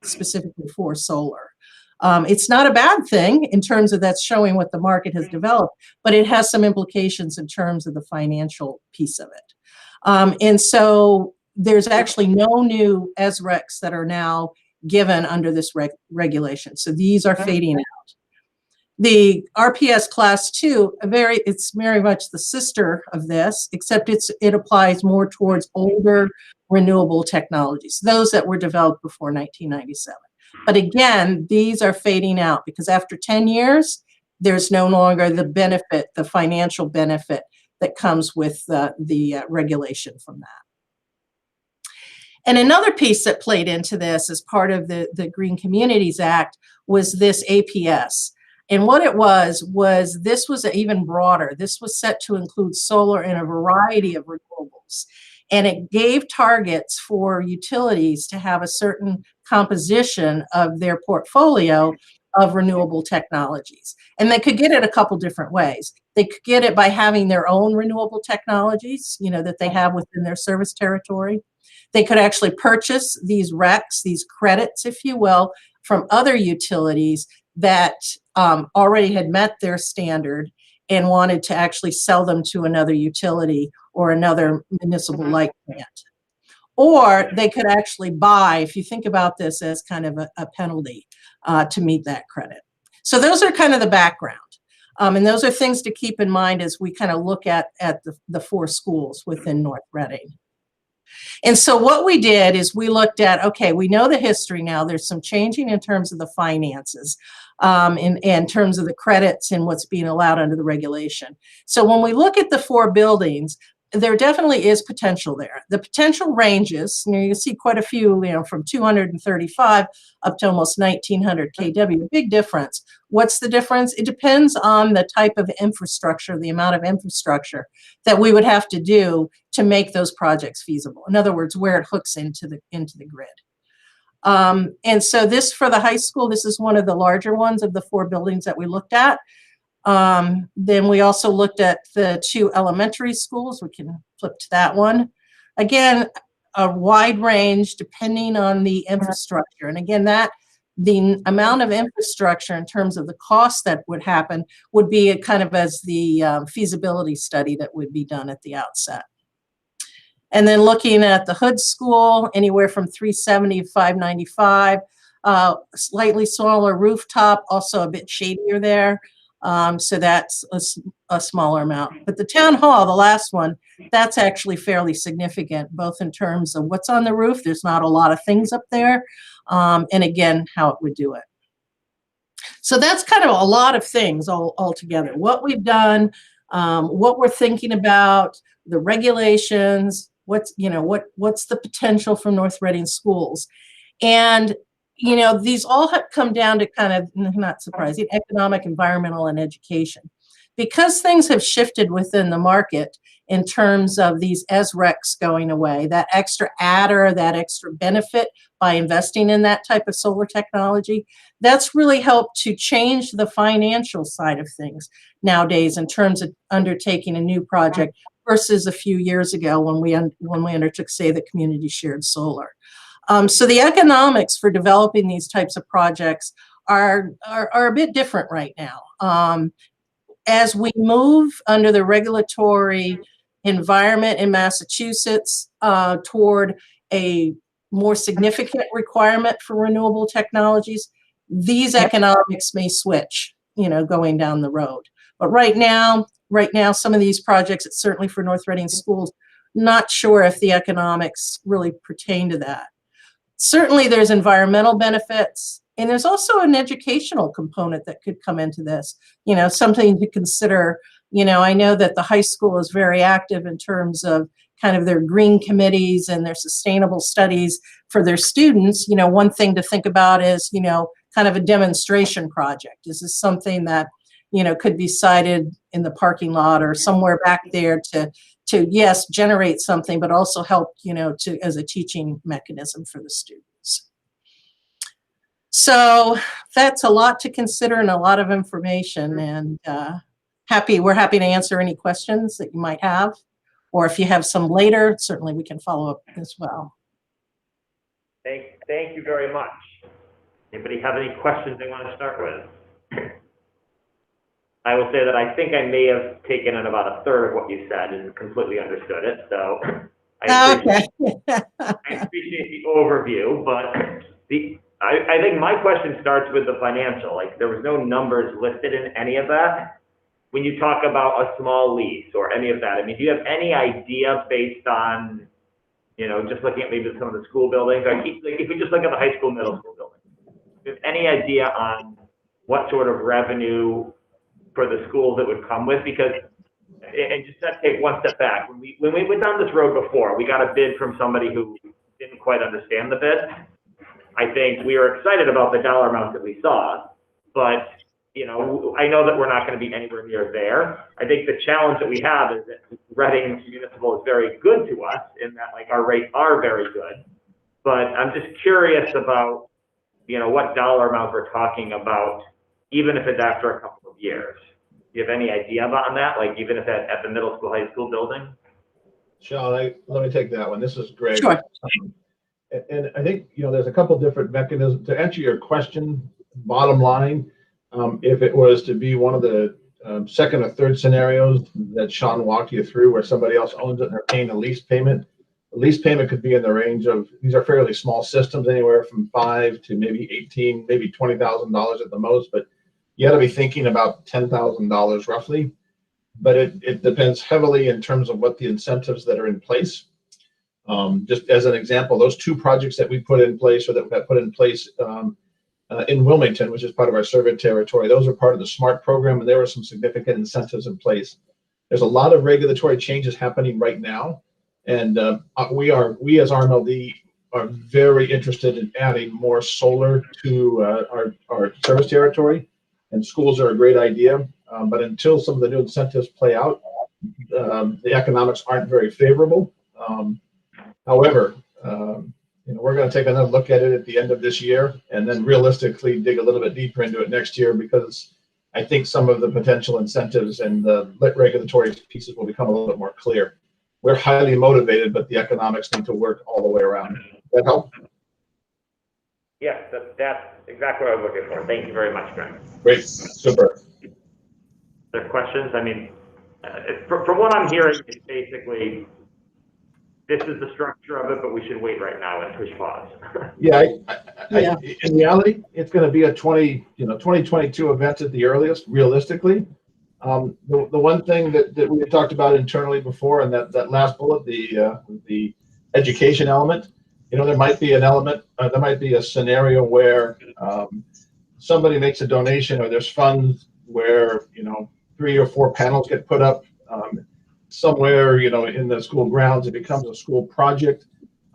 specifically for solar. It's not a bad thing in terms of that's showing what the market has developed, but it has some implications in terms of the financial piece of it. And so there's actually no new SRECs that are now given under this regulation. So these are fading out. The RPS Class 2, it's very much the sister of this, except it applies more towards older renewable technologies, those that were developed before 1997. But again, these are fading out because after 10 years, there's no longer the benefit, the financial benefit that comes with the regulation from that. And another piece that played into this as part of the Green Communities Act was this APS. And what it was this was even broader. This was set to include solar and a variety of renewables. And it gave targets for utilities to have a certain composition of their portfolio of renewable technologies. And they could get it a couple different ways. They could get it by having their own renewable technologies, that they have within their service territory. They could actually purchase these RECs, these credits, if you will, from other utilities that already had met their standard and wanted to actually sell them to another utility or another municipal light plant. Or they could actually buy, if you think about this as kind of a penalty to meet that credit. So those are kind of the background. And those are things to keep in mind as we kind of look at the 4 schools within North Reading. And so what we did is we looked at, okay, we know the history now. There's some changing in terms of the finances, in terms of the credits and what's being allowed under the regulation. So when we look at the 4 buildings, there definitely is potential there. The potential ranges, you can see quite a few, from 235 up to almost 1900 kW, big difference. What's the difference? It depends on the type of infrastructure, the amount of infrastructure that we would have to do to make those projects feasible. In other words, where it hooks into the grid. And so this, for the high school, this is one of the larger ones of the 4 buildings that we looked at. Then we also looked at the 2 elementary schools. We can flip to that one. Again, a wide range depending on the infrastructure. And again, the amount of infrastructure in terms of the cost that would happen would be kind of as the feasibility study that would be done at the outset. And then looking at the Hood School, anywhere from 370 to 595, slightly smaller rooftop, also a bit shadier there. So that's a smaller amount. But the town hall, the last one, that's actually fairly significant, both in terms of what's on the roof. There's not a lot of things up there. And again, how it would do it. So that's kind of a lot of things all together. What we've done, what we're thinking about, the regulations, what's the potential for North Reading schools. And these all have come down to kind of, not surprising, economic, environmental, and education. because things have shifted within the market in terms of these SRECs going away, that extra adder, that extra benefit by investing in that type of solar technology, that's really helped to change the financial side of things nowadays in terms of undertaking a new project versus a few years ago when we undertook, say, the community shared solar. So the economics for developing these types of projects are a bit different right now. As we move under the regulatory environment in Massachusetts toward a more significant requirement for renewable technologies, these economics may switch, going down the road. But right now, some of these projects, it's certainly for North Reading schools, not sure if the economics really pertain to that. Certainly there's environmental benefits, and there's also an educational component that could come into this, something to consider. I know that the high school is very active in terms of kind of their green committees and their sustainable studies for their students. One thing to think about is, kind of a demonstration project. Is this something that, could be cited in the parking lot or somewhere back there to yes, generate something, but also help, as a teaching mechanism for the students. So that's a lot to consider and a lot of information, and we're happy to answer any questions that you might have, or if you have some later, certainly we can follow up as well. Thank you very much. Anybody have any questions they want to start with? I will say that I think I may have taken in about a third of what you said and completely understood it. So I appreciate the overview, but I think my question starts with the financial. Like, there was no numbers listed in any of that. When you talk about a small lease or any of that, I mean, do you have any idea based on, just looking at maybe some of the school buildings, or if we just look at the high school, middle school buildings, do you have any idea on what sort of revenue for the schools that would come with? Because, and just to take one step back, when we went down this road before, we got a bid from somebody who didn't quite understand the bid. I think we were excited about the dollar amount that we saw, but I know that we're not going to be anywhere near there. I think the challenge that we have is that Reading Municipal is very good to us in that, like, our rates are very good, but I'm just curious about, what dollar amount we're talking about, even if it's after a couple of years. Do you have any idea on that? Like, even if at the middle school, high school building? Sean, let me take that one. This is Greg. Sure. And I think, there's a couple different mechanisms to answer your question. Bottom line, if it was to be one of the second or third scenarios that Sean walked you through, where somebody else owns it and they're paying a lease payment, the lease payment could be in the range of, these are fairly small systems, anywhere from $5,000 to maybe $18,000, maybe $20,000 at the most, but you got to be thinking about $10,000 roughly. But it depends heavily in terms of what the incentives that are in place. Just as an example, those two projects that we put in place, or that got put in place in Wilmington, which is part of our survey territory, those are part of the SMART program, and there were some significant incentives in place. There's a lot of regulatory changes happening right now, and we as RMLD are very interested in adding more solar to our service territory, and schools are a great idea, but until some of the new incentives play out, the economics aren't very favorable. However, we're going to take another look at it at the end of this year, and then realistically dig a little bit deeper into it next year, because I think some of the potential incentives and the regulatory pieces will become a little bit more clear. We're highly motivated, but the economics need to work all the way around. Does that help? Yes, that's exactly what I was looking for. Thank you very much, Greg. Great, super. There are questions? I mean, from what I'm hearing, it's basically, this is the structure of it, but we should wait right now and push pause. Yeah, in reality, it's going to be a 2022 event at the earliest, realistically. The one thing that we had talked about internally before, and that last bullet, the education element, there might be an element, there might be a scenario where somebody makes a donation, or there's funds where 3 or 4 panels get put up somewhere, in the school grounds. It becomes a school project.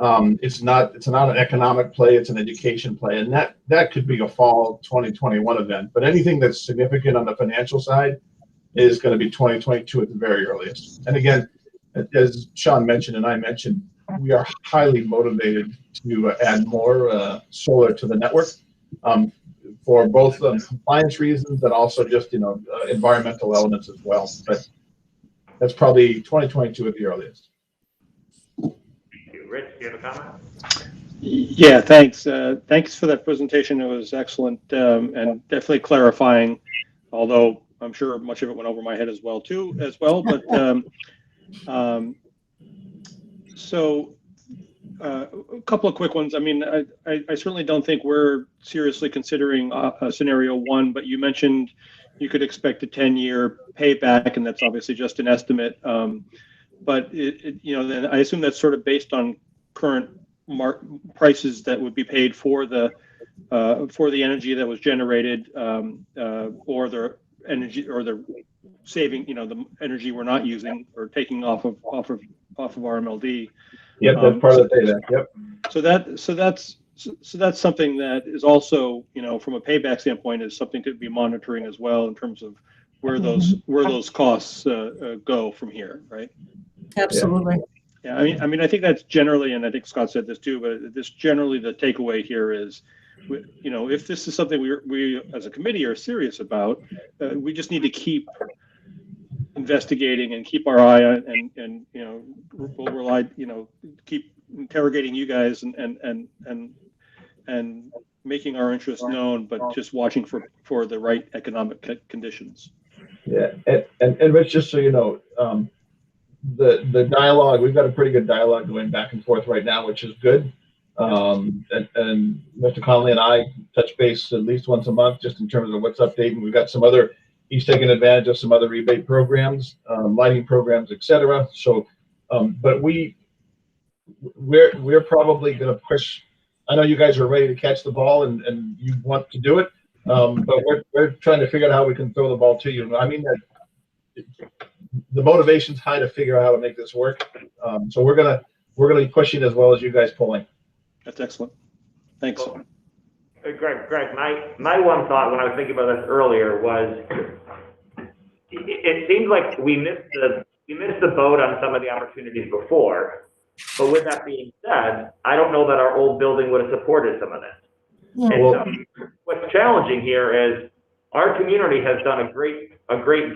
It's not an economic play, it's an education play, and that could be a fall 2021 event. But anything that's significant on the financial side, is going to be 2022 at the very earliest. And again, as Sean mentioned and I mentioned, we are highly motivated to add more solar to the network for both compliance reasons and also just environmental elements as well. But that's probably 2022 at the earliest. Thank you. Rich, do you have a comment? Yeah, thanks. Thanks for that presentation. It was excellent and definitely clarifying, although I'm sure much of it went over my head as well. But so a couple of quick ones. I mean, I certainly don't think we're seriously considering scenario one, but you mentioned you could expect a 10-year payback, and that's obviously just an estimate. But then I assume that's sort of based on current prices that would be paid for the energy that was generated, or the energy, or the saving, the energy we're not using or taking off of RMLD. Yep, that's part of the payback. Yep. So that's something that is also, from a payback standpoint, is something to be monitoring as well in terms of where those costs go from here, right? Absolutely. Yeah, I mean, I think that's generally, and I think Scott said this too, but this generally the takeaway here is, if this is something we as a committee are serious about, we just need to keep investigating and keep our eye on, and we'll rely, keep interrogating you guys and making our interests known, but just watching for the right economic conditions. Yeah, and Rich, just so you know, the dialogue, we've got a pretty good dialogue going back and forth right now, which is good. And Mr. Connolly and I touch base at least once a month, just in terms of what's updating. We've got some other, he's taking advantage of some other rebate programs, lighting programs, etc. So, but we're probably going to push. I know you guys are ready to catch the ball and you want to do it, but we're trying to figure out how we can throw the ball to you. I mean, that the motivation's high to figure out how to make this work. So we're gonna be pushing as well as you guys pulling. That's excellent. Thanks. Well, Greg, my one thought when I was thinking about this earlier was, it seems like we missed the boat on some of the opportunities before. But with that being said, I don't know that our old building would have supported some of this. Yeah. And so what's challenging here is our community has done a great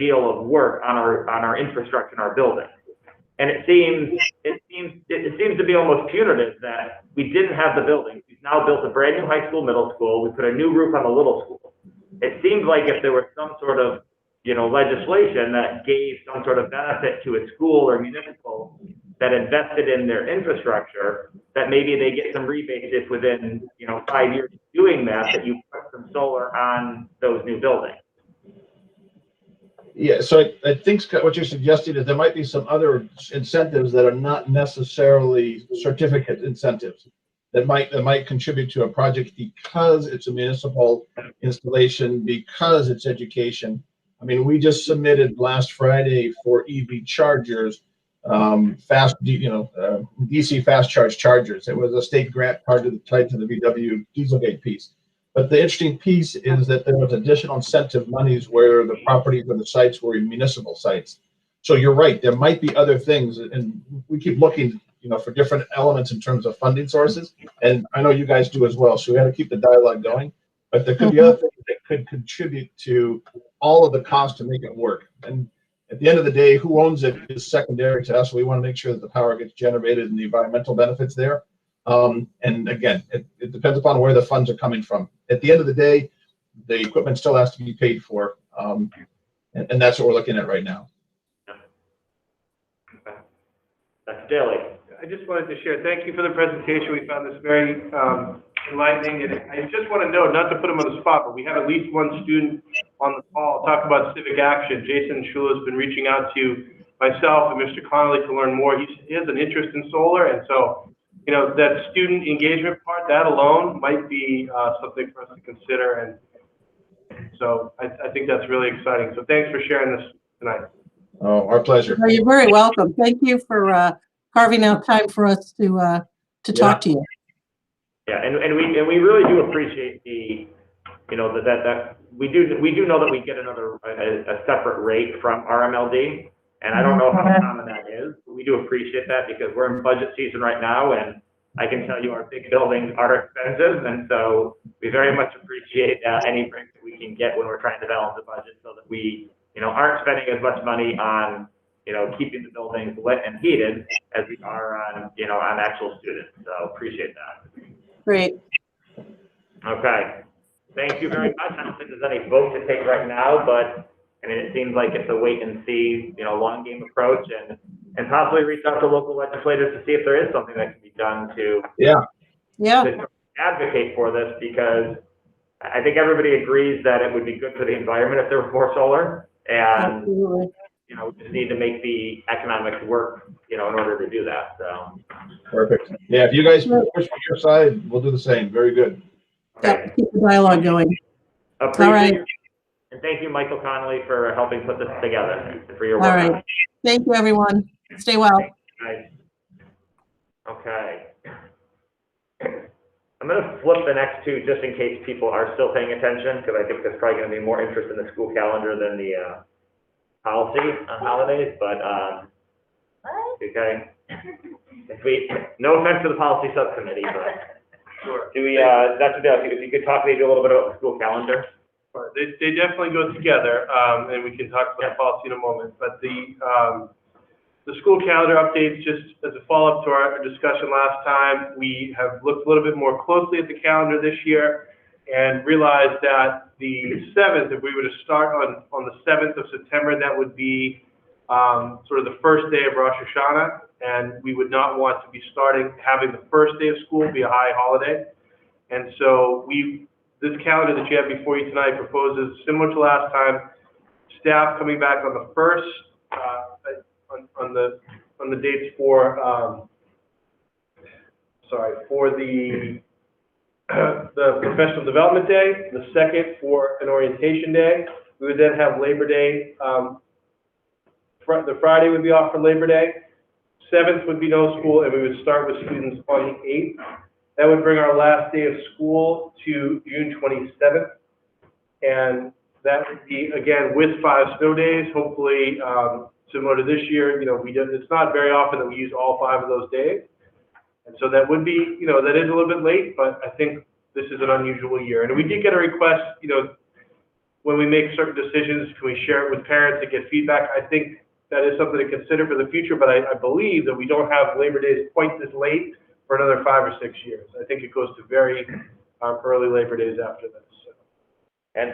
deal of work on our infrastructure in our building. And it seems to be almost punitive that we didn't have the building. We've now built a brand new high school, middle school. We put a new roof on the little school. It seems like if there was some sort of legislation that gave some sort of benefit to a school or municipal that invested in their infrastructure, that maybe they get some rebates if within 5 years of doing that you put some solar on those new buildings. Yeah, so I think, Scott, what you're suggesting is there might be some other incentives that are not necessarily certificate incentives that might contribute to a project because it's a municipal installation, because it's education. I mean, we just submitted last Friday for EV chargers, DC fast charge chargers. It was a state grant tied to the VW Dieselgate piece. But the interesting piece is that there was additional incentive monies where the properties or the sites were municipal sites. So you're right, there might be other things, and we keep looking, for different elements in terms of funding sources. And I know you guys do as well. So we got to keep the dialogue going. But there could be other things that could contribute to all of the costs to make it work. And at the end of the day, who owns it is secondary to us. We want to make sure that the power gets generated and the environmental benefits there. And again, it depends upon where the funds are coming from. At the end of the day, the equipment still has to be paid for. And that's what we're looking at right now. That's Daly. I just wanted to share, thank you for the presentation. We found this very enlightening. And I just want to note, not to put him on the spot, but we have at least one student on the call talk about civic action. Jason Shula has been reaching out to myself and Mr. Connolly to learn more. He has an interest in solar, and so that student engagement part, that alone might be something for us to consider. And so I think that's really exciting. So thanks for sharing this tonight. Oh, our pleasure. Well, you're very welcome. Thank you for carving out time for us to talk to you. Yeah, and we really do appreciate the you know, that we do know that we get a separate rate from RMLD, and I don't know how common that is. But we do appreciate that because we're in budget season right now, and I can tell you our big buildings are expensive, and so we very much appreciate any break that we can get when we're trying to balance the budget so that we, you know, aren't spending as much money on, you know, keeping the buildings lit and heated as we are on, you know, on actual students. So appreciate that. Great. Okay. Thank you very much. I don't think there's any vote to take right now, but I mean, it seems like it's a wait and see, you know, long game approach, and possibly reach out to local legislators to see if there is something that can be done to to advocate for this, because I think everybody agrees that it would be good for the environment if there was more solar, and you know, we just need to make the economics work, you know, in order to do that. So perfect. Yeah, if you guys push from your side, we'll do the same. Very good. Yep, keep the dialogue going. Appreciate it. And thank you, Michael Connolly, for helping put this together and for your work. All right. Thank you, everyone. Stay well. Okay. I'm going to flip the next two just in case people are still paying attention, because I think there's probably going to be more interest in the school calendar than the policy on holidays. But okay. No offense to the policy subcommittee, but Sure. do we? Dr. Dale, if you could talk maybe a little bit about the school calendar. Right. They definitely go together, and we can talk about the policy in a moment. But the school calendar updates, just as a follow-up to our discussion last time, we have looked a little bit more closely at the calendar this year and realized that the 7th, if we were to start on the 7th of September, that would be sort of the first day of Rosh Hashanah, and we would not want to be having the first day of school be a high holiday. And so this calendar that you have before you tonight proposes, similar to last time, staff coming back on the 1st, on the dates for the professional development day, the 2nd for an orientation day. We would then have Labor Day. The Friday would be off for Labor Day. 7th would be no school, and we would start with students on the 8th. That would bring our last day of school to June 27th. And that would be, again, with 5 snow days, hopefully similar to this year. You know, it's not very often that we use all 5 of those days. And so that would be, you know, that is a little bit late, but I think this is an unusual year. And we did get a request, you know, when we make certain decisions, can we share it with parents to get feedback? I think that is something to consider for the future, but I believe that we don't have Labor Days quite this late for another 5 or 6 years. I think it goes to very early Labor Days after this. So. And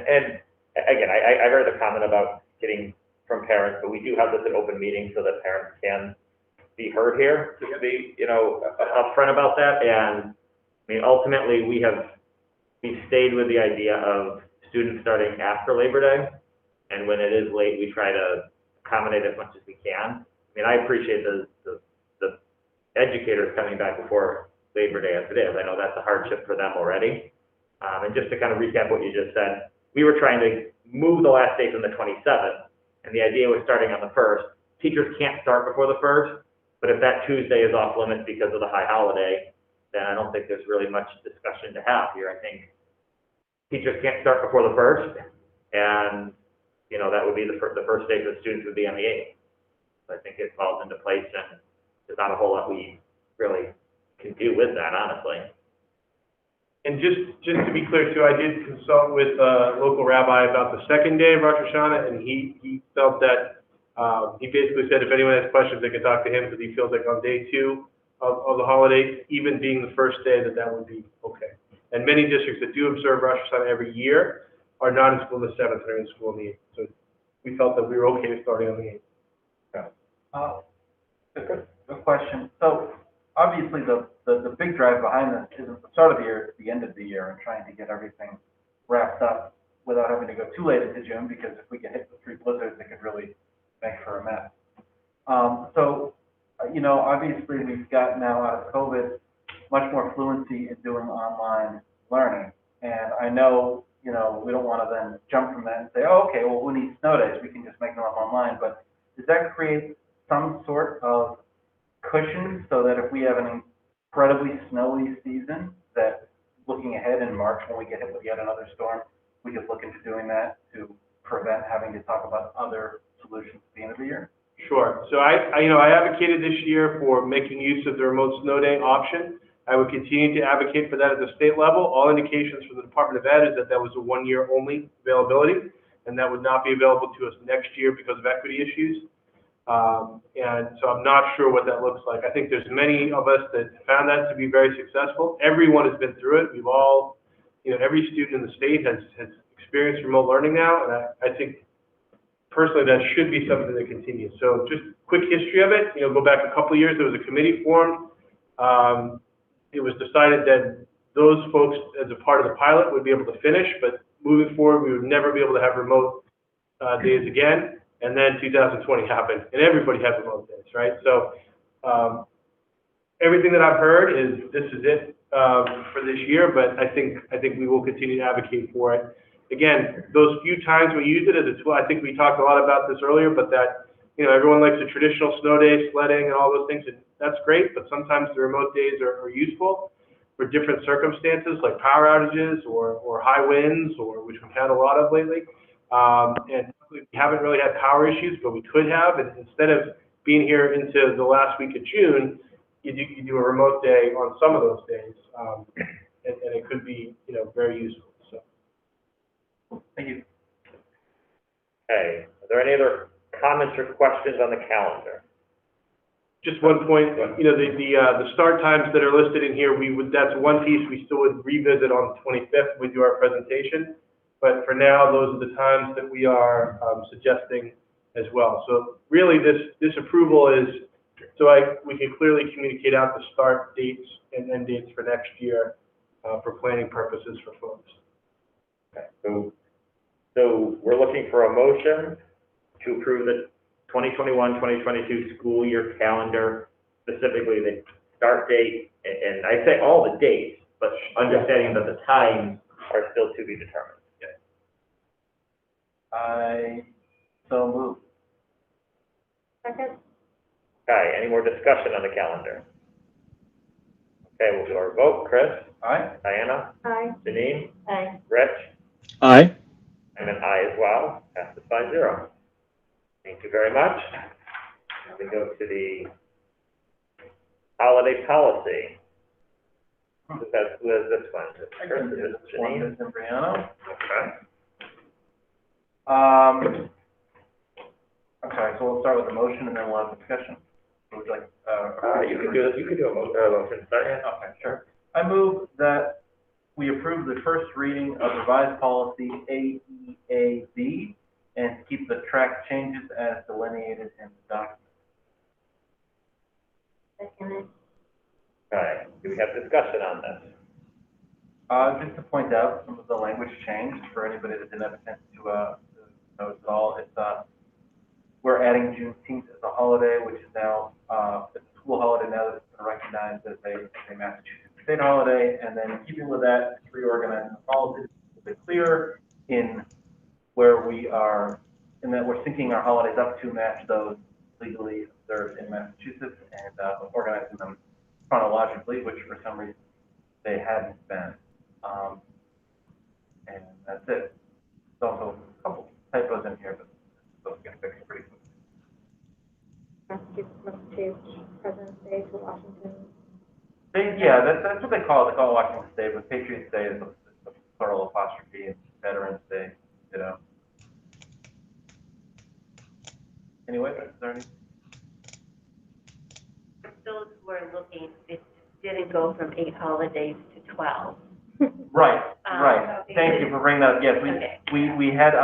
again, I heard the comment about getting from parents, but we do have this at open meeting so that parents can be heard here, to be, you know, upfront about that. And I mean, ultimately, we've stayed with the idea of students starting after Labor Day, and when it is late, we try to accommodate as much as we can. I mean, I appreciate the educators coming back before Labor Day as it is. I know that's a hardship for them already. And just to kind of recap what you just said, we were trying to move the last day from the 27th, and the idea was starting on the 1st. Teachers can't start before the 1st, but if that Tuesday is off limits because of the high holiday, then I don't think there's really much discussion to have here. I think teachers can't start before the 1st, and you know, that would be the first day for the students would be on the 8th. So I think it falls into place, and there's not a whole lot we really can do with that, honestly. And just to be clear too, I did consult with a local rabbi about the 2nd day of Rosh Hashanah, and he felt that he basically said if anyone has questions, they can talk to him, because he feels like on day 2 of the holiday, even being the first day, that would be okay. And many districts that do observe Rosh Hashanah every year are not in school on the 7th, and are in school on the 8th. So we felt that we were okay starting on the 8th. Good question. So obviously the big drive behind this isn't the start of the year, it's the end of the year, and trying to get everything wrapped up without having to go too late into June, because if we get hit with 3 blizzards, it could really make for a mess. So, you know, obviously we've got now out of COVID much more fluency in doing online learning. And I know, you know, we don't want to then jump from that and say, oh, okay, well, we need snow days, we can just make them up online. But does that create some sort of cushion so that if we have an incredibly snowy season, that looking ahead in March when we get hit with yet another storm, could look into doing that to prevent having to talk about other solutions at the end of the year? Sure. So I advocated this year for making use of the remote snow day option. I would continue to advocate for that at the state level. All indications from the Department of Ed is that that was a 1-year only availability, and that would not be available to us next year because of equity issues. And so I'm not sure what that looks like. I think there's many of us that found that to be very successful. Everyone has been through it. We've all, every student in the state has experienced remote learning now, and I think personally that should be something that continues. So just quick history of it, go back a couple of years, there was a committee formed. It was decided that those folks, as a part of the pilot, would be able to finish, but moving forward, we would never be able to have remote days again. And then 2020 happened, and everybody had remote days, right? So everything that I've heard is this is it for this year, but I think we will continue to advocate for it. Again, those few times we used it as a tool, I think we talked a lot about this earlier, but that everyone likes the traditional snow day, sledding, and all those things, and that's great. But sometimes the remote days are useful for different circumstances, like power outages or high winds, or which we've had a lot of lately. And we haven't really had power issues, but we could have. And instead of being here into the last week of June, you do a remote day on some of those days, and it could be very useful. So, thank you. Okay. Are there any other comments or questions on the calendar? Just one point, the start times that are listed in here, that's one piece we still would revisit on the 25th when we do our presentation. But for now, those are the times that we are suggesting as well. So really, this approval is so we can clearly communicate out the start dates and end dates for next year for planning purposes for folks. Okay. So we're looking for a motion to approve the 2021-2022 school year calendar, specifically the start date, and I say all the dates, but understanding that the times are still to be determined. I so move. Second. Okay, any more discussion on the calendar? Okay, we'll do our vote. Chris? Aye. Diana? Aye. Janine? Aye. Rich? Aye. And an aye as well. Passes 5-0. Thank you very much. Now we go to the holiday policy. Who has this one? Is it Chris? Is it Janine? And Brianna. Okay. I'm sorry, so we'll start with the motion and then we'll have discussion. Would you like, You could do a motion. Sorry. Okay, sure. I move that we approve the first reading of revised policy AEAB and keep the track changes as delineated in the document. Second. Okay. Do we have discussion on this? Just to point out, some of the language changed for anybody that didn't have a chance to notice at all. It's we're adding Juneteenth as a holiday, which is now it's a school holiday now that it's been recognized as a Massachusetts state holiday. And then keeping with that, reorganizing the policy a bit clearer in where we are, in that we're syncing our holidays up to match those legally observed in Massachusetts and organizing them chronologically, which for some reason they hadn't been. And that's it. There's also a couple typos in here, but those get fixed pretty quickly. Massachusetts must change President's Day to Washington. Yeah, that's what they call it. They call it Washington Day, but Patriots Day is the plural apostrophe, and Veterans Day, Anyway, is there any? Those who are looking, it didn't go from 8 holidays to 12. Right, right. Thank you for bringing that up. Yes, we had,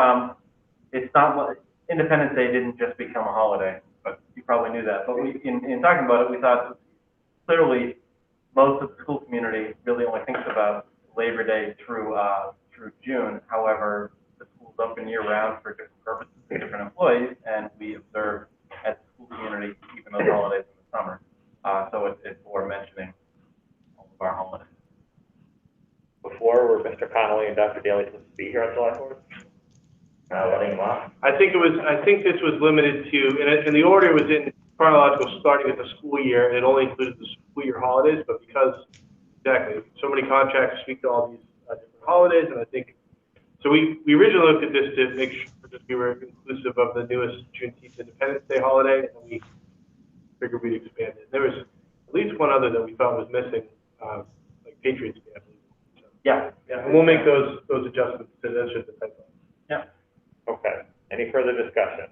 it's not what, Independence Day didn't just become a holiday, but you probably knew that. But in talking about it, we thought clearly most of the school community really only thinks about Labor Day through June. However, the school's open year round for different purposes and different employees, and we observe as a school community even those holidays in the summer. So it's worth mentioning all of our holidays. Before, were Mr. Connolly and Dr. Daly supposed to be here on July 4th? Letting them off? I think this was limited to, and the order was in chronological starting at the school year, and it only included the school year holidays, but because, exactly, so many contracts speak to all these different holidays, and I think So we originally looked at this to make sure that we were inclusive of the newest Juneteenth Independence Day holiday, and we figured we'd expand it. There was at least one other that we thought was missing, like Patriots Day, I believe. So, Yeah. and we'll make those adjustments. So that's just a typo. Yeah. Okay. Any further discussion?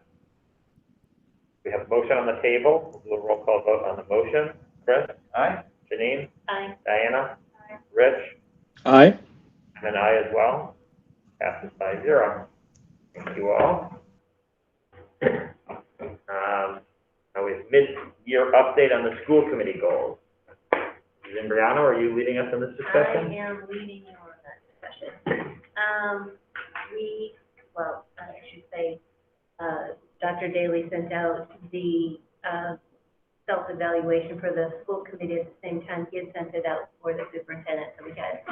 We have a motion on the table. We'll do a roll call vote on the motion. Chris? Aye. Janine? Aye. Diana? Aye. Rich? Aye. And an aye as well. Passes by 0. Thank you all. Now we have mid-year update on the school committee goals. Brianna, are you leading us in this discussion? I am leading you on that discussion. I should say, Dr. Daly sent out the self-evaluation for the school committee at the same time he had sent it out for the superintendent. So we had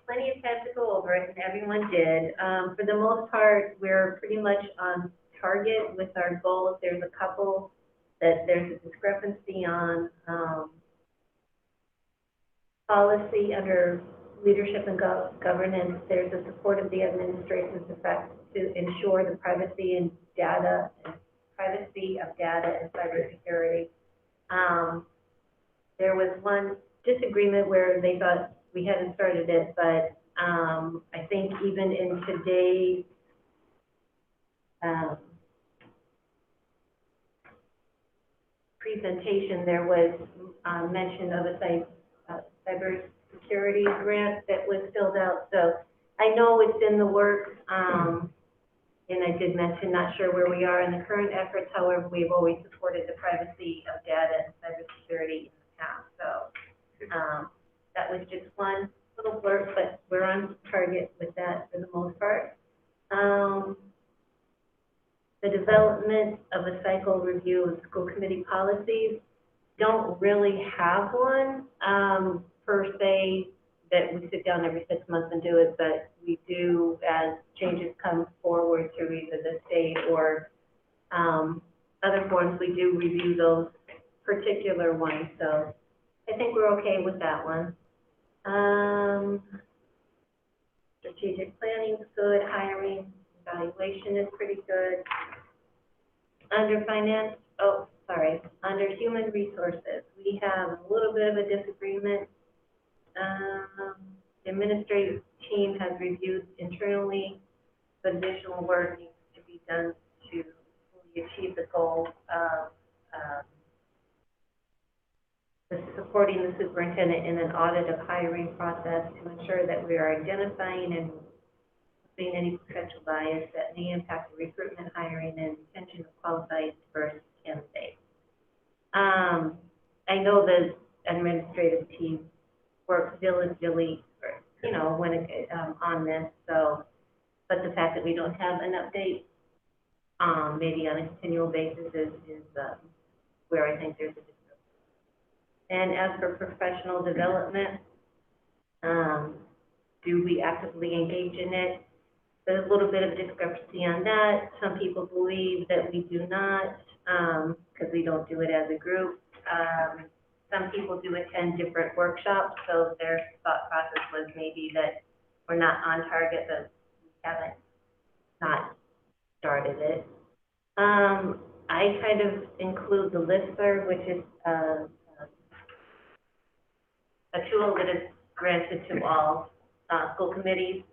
plenty of time to go over it, and everyone did. For the most part, we're pretty much on target with our goals. There's a couple that there's a discrepancy on. Policy under leadership and governance, there's a support of the administration's effect to ensure the privacy of data and cybersecurity. There was one disagreement where they thought we hadn't started it, but I think even in today's presentation, there was mention of a cybersecurity grant that was filled out. So I know it's in the works, and I did mention not sure where we are in the current efforts. However, we've always supported the privacy of data and cybersecurity in the past. So that was just one little blurb, but we're on target with that for the most part. The development of a cycle review of school committee policies. Don't really have one per se that we sit down every 6 months and do it, but we do, as changes come forward through either the state or other forms, we do review those particular ones. So I think we're okay with that one. Strategic planning is good. Hiring, evaluation is pretty good. Under finance, under human resources, we have a little bit of a disagreement. The administrative team has reviewed internally, but additional work needs to be done to fully achieve the goal of supporting the superintendent in an audit of hiring process to ensure that we are identifying and seeing any potential bias that may impact the recruitment, hiring, and retention of qualified diverse candidates. I know the administrative team works diligently, when it, on this. So, but the fact that we don't have an update, maybe on a continual basis, is where I think there's a difference. And as for professional development, do we actively engage in it? There's a little bit of discrepancy on that. Some people believe that we do not, because we don't do it as a group. Some people do attend different workshops, so their thought process was maybe that we're not on target, but we haven't not started it. I kind of include the listserv, which is a tool that is granted to all school committees.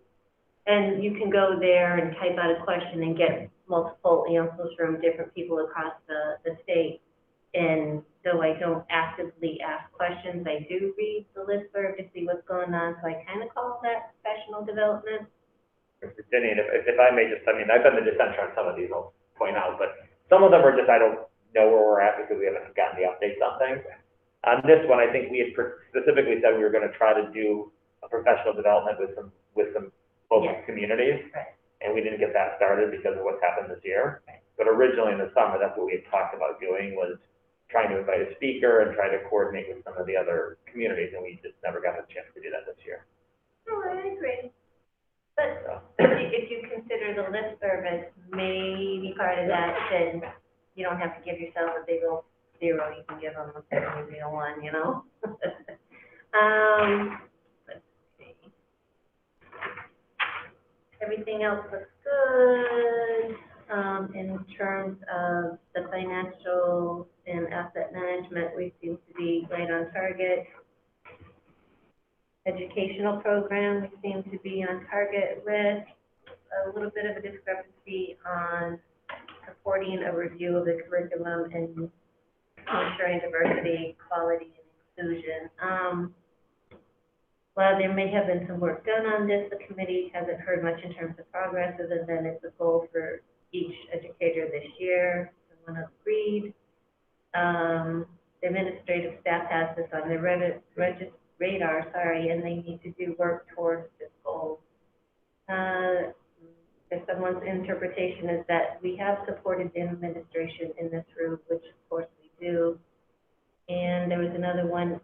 And you can go there and type out a question and get multiple answers from different people across the state. And though I don't actively ask questions, I do read the listserv to see what's going on. So I kind of call that professional development. Jenny, if I may just, I've done the dissension on some of these, I'll point out, but some of them are just, I don't know where we're at because we haven't gotten the updates on things. On this one, I think we had specifically said we were going to try to do a professional development with some local communities, right. And we didn't get that started because of what's happened this year. Right. But originally in the summer, that's what we had talked about doing, was trying to invite a speaker and try to coordinate with some of the other communities, and we just never got a chance to do that this year. Oh, I agree. But if you consider the list service maybe part of that, then you don't have to give yourself a big old 0. You can give them maybe a 1, Let's see. everything else looks good. In terms of the financial and asset management, we seem to be right on target. Educational program, we seem to be on target with. A little bit of a discrepancy on supporting a review of the curriculum and ensuring diversity, quality, and inclusion. While there may have been some work done on this, the committee hasn't heard much in terms of progress, other than it's a goal for each educator this year. Someone agreed. The administrative staff has this on their radar, and they need to do work towards this goal. If someone's interpretation is that we have supported the administration in this room, which of course we do. And there was another one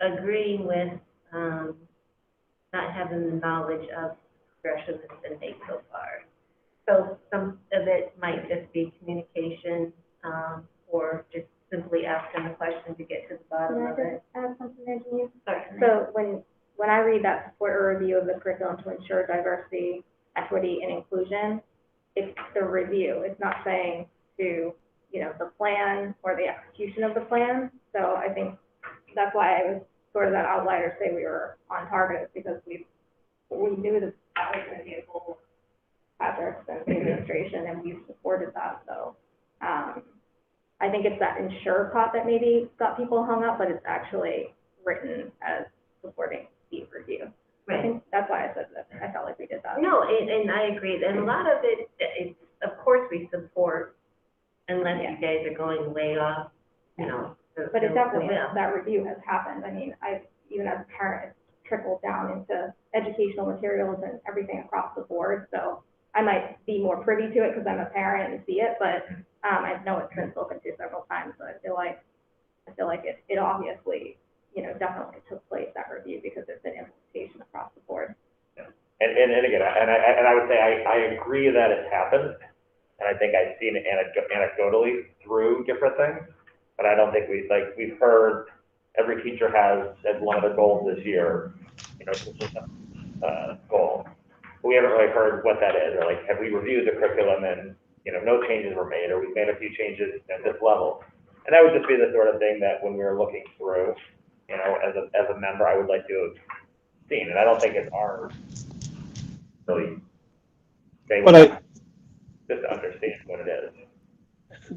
agreeing with not having the knowledge of progression that's been made so far. So some of it might just be communication, or just simply asking the question to get to the bottom of it. Add something there, Denise? Sorry. So when I read that support or review of the curriculum to ensure diversity, equity, and inclusion, it's the review. It's not saying to, the plan or the execution of the plan. So I think that's why I was sort of that outlier say we were on target, because we knew that was going to be a goal of Patrick's and the administration, and we've supported that. So I think it's that ensure part that maybe got people hung up, but it's actually written as supporting the review. Right. I think that's why I said that. I felt like we did that. No, and I agree. And a lot of it's of course we support, unless you guys are going way off, But it definitely, that review has happened. I mean, even as a parent, it's trickled down into educational materials and everything across the board. So I might be more privy to it because I'm a parent and see it, but I know it's been spoken to several times. So I feel like it obviously, definitely took place, that review, because there's been implementation across the board. Yeah. And again, I would say I agree that it's happened, and I think I've seen it anecdotally through different things, but I don't think we've heard every teacher has as one of their goals this year, goal. But we haven't really heard what that is, or have we reviewed the curriculum and no changes were made, or we've made a few changes at this level. And that would just be the sort of thing that when we were looking through, as a member, I would like to have seen. And I don't think it's our really, just to understand what it is.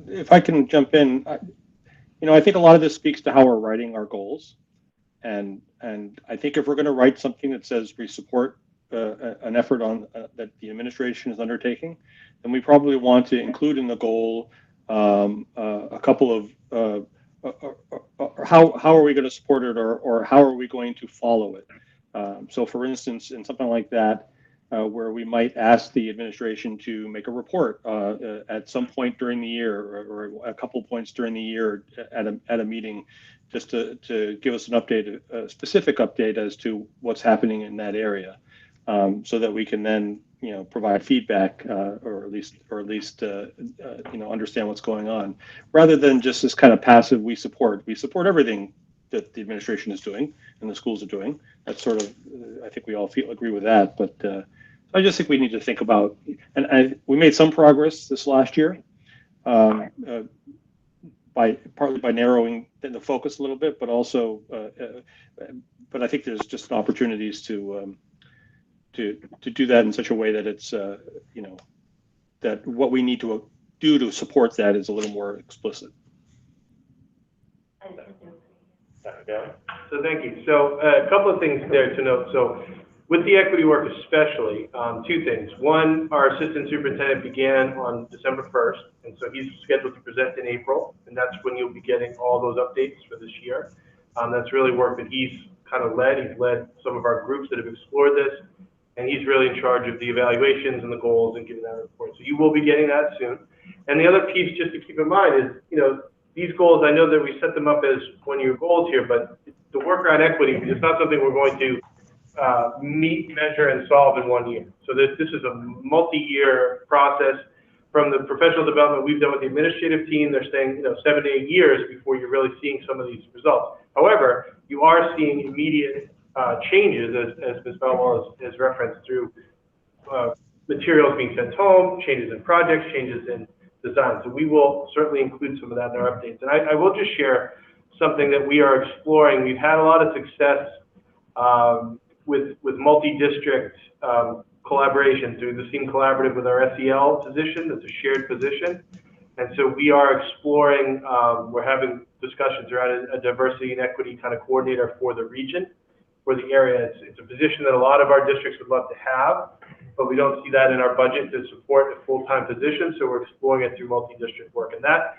If I can jump in, I think a lot of this speaks to how we're writing our goals. And I think if we're going to write something that says we support an effort on that the administration is undertaking, then we probably want to include in the goal a couple of how are we going to support it, or how are we going to follow it. So for instance, in something like that, where we might ask the administration to make a report at some point during the year, or a couple points during the year at a meeting, just to give us an update, a specific update as to what's happening in that area, so that we can then provide feedback, or at least understand what's going on, rather than just this kind of passive we support everything that the administration is doing and the schools are doing. That's sort of, I think we all agree with that, but I just think we need to think about, and we made some progress this last year, partly by narrowing the focus a little bit, but also, but I think there's just opportunities to do that in such a way that it's that what we need to do to support that is a little more explicit. So thank you. So a couple of things there to note. So with the equity work especially, two things. One, our assistant superintendent began on December 1st, and so he's scheduled to present in April, and that's when you'll be getting all those updates for this year. That's really work that he's kind of led. He's led some of our groups that have explored this, and he's really in charge of the evaluations and the goals and getting that report. So you will be getting that soon. And the other piece just to keep in mind is, these goals, I know that we set them up as one-year goals here, but the work around equity is not something we're going to meet, measure, and solve in 1 year. So this is a multi-year process. From the professional development we've done with the administrative team, they're saying 7 to 8 years before you're really seeing some of these results. However, you are seeing immediate changes, as Ms. Belwell has referenced, through materials being sent home, changes in projects, changes in design. So we will certainly include some of that in our updates. And I will just share something that we are exploring. We've had a lot of success with multi-district collaboration through the SEAM Collaborative with our SEL position. That's a shared position. And so we are exploring, we're having discussions around a diversity and equity kind of coordinator for the region, for the area. It's a position that a lot of our districts would love to have, but we don't see that in our budget to support a full-time position, so we're exploring it through multi-district work. And that,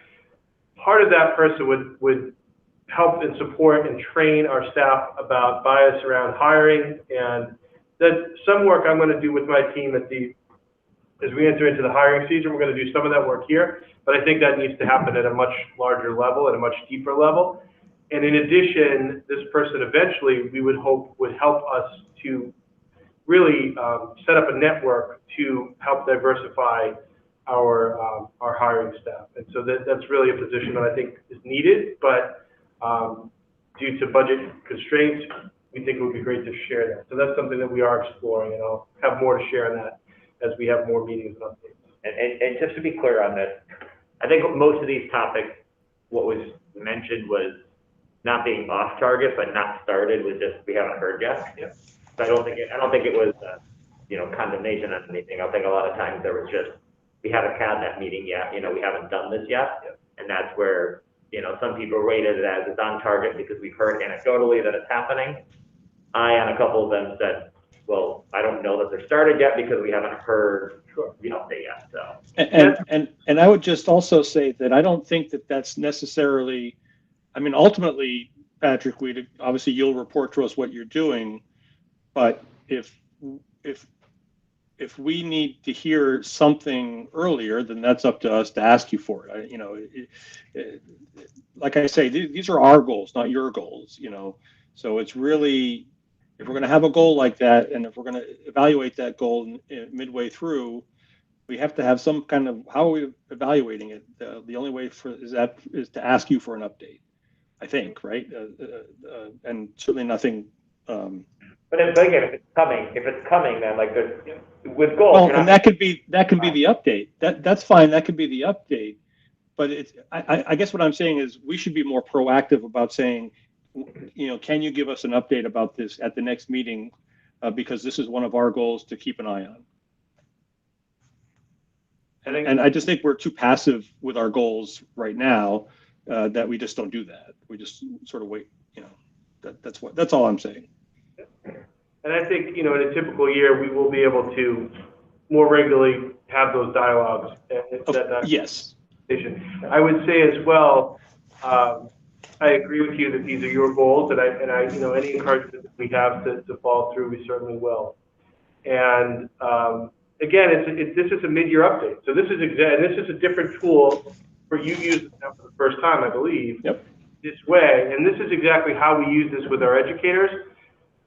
part of that person would help and support and train our staff about bias around hiring, and that some work I'm going to do with my team as we enter into the hiring season. We're going to do some of that work here, but I think that needs to happen at a much larger level, at a much deeper level. And in addition, this person eventually, we would hope, would help us to really set up a network to help diversify our hiring staff. And so that's really a position that I think is needed, but due to budget constraints, we think it would be great to share that. So that's something that we are exploring, and I'll have more to share on that as we have more meetings and updates. And just to be clear on this, I think most of these topics, what was mentioned was not being off target, but not started, was just we haven't heard yet. Yeah. So I don't think it was condemnation on anything. I think a lot of times there was just, we haven't had that meeting yet, we haven't done this yet. Yeah. And that's where, some people rated it as it's on target because we've heard anecdotally that it's happening. I, on a couple of them, said, well, I don't know that they're started yet because we haven't heard the update yet. So. And I would just also say that I don't think that that's necessarily, ultimately, Patrick, obviously you'll report to us what you're doing, but if we need to hear something earlier, then that's up to us to ask you for it. Like I say, these are our goals, not your goals. So it's really, if we're going to have a goal like that, and if we're going to evaluate that goal midway through, we have to have some kind of, how are we evaluating it? The only way is to ask you for an update, I think, right? And certainly nothing. But again, if it's coming, then like with goals. Well, and that can be the update. That's fine. That could be the update. But I guess what I'm saying is we should be more proactive about saying, can you give us an update about this at the next meeting? Because this is one of our goals to keep an eye on. And I just think we're too passive with our goals right now, that we just don't do that. We just sort of wait. That's all I'm saying. And I think, in a typical year, we will be able to more regularly have those dialogues. Yes. I would say as well, I agree with you that these are your goals, and I any encouragement that we have to follow through, we certainly will. And again, this is a mid-year update, so this is a different tool for you using it for the first time, I believe. Yep. This way, and this is exactly how we use this with our educators.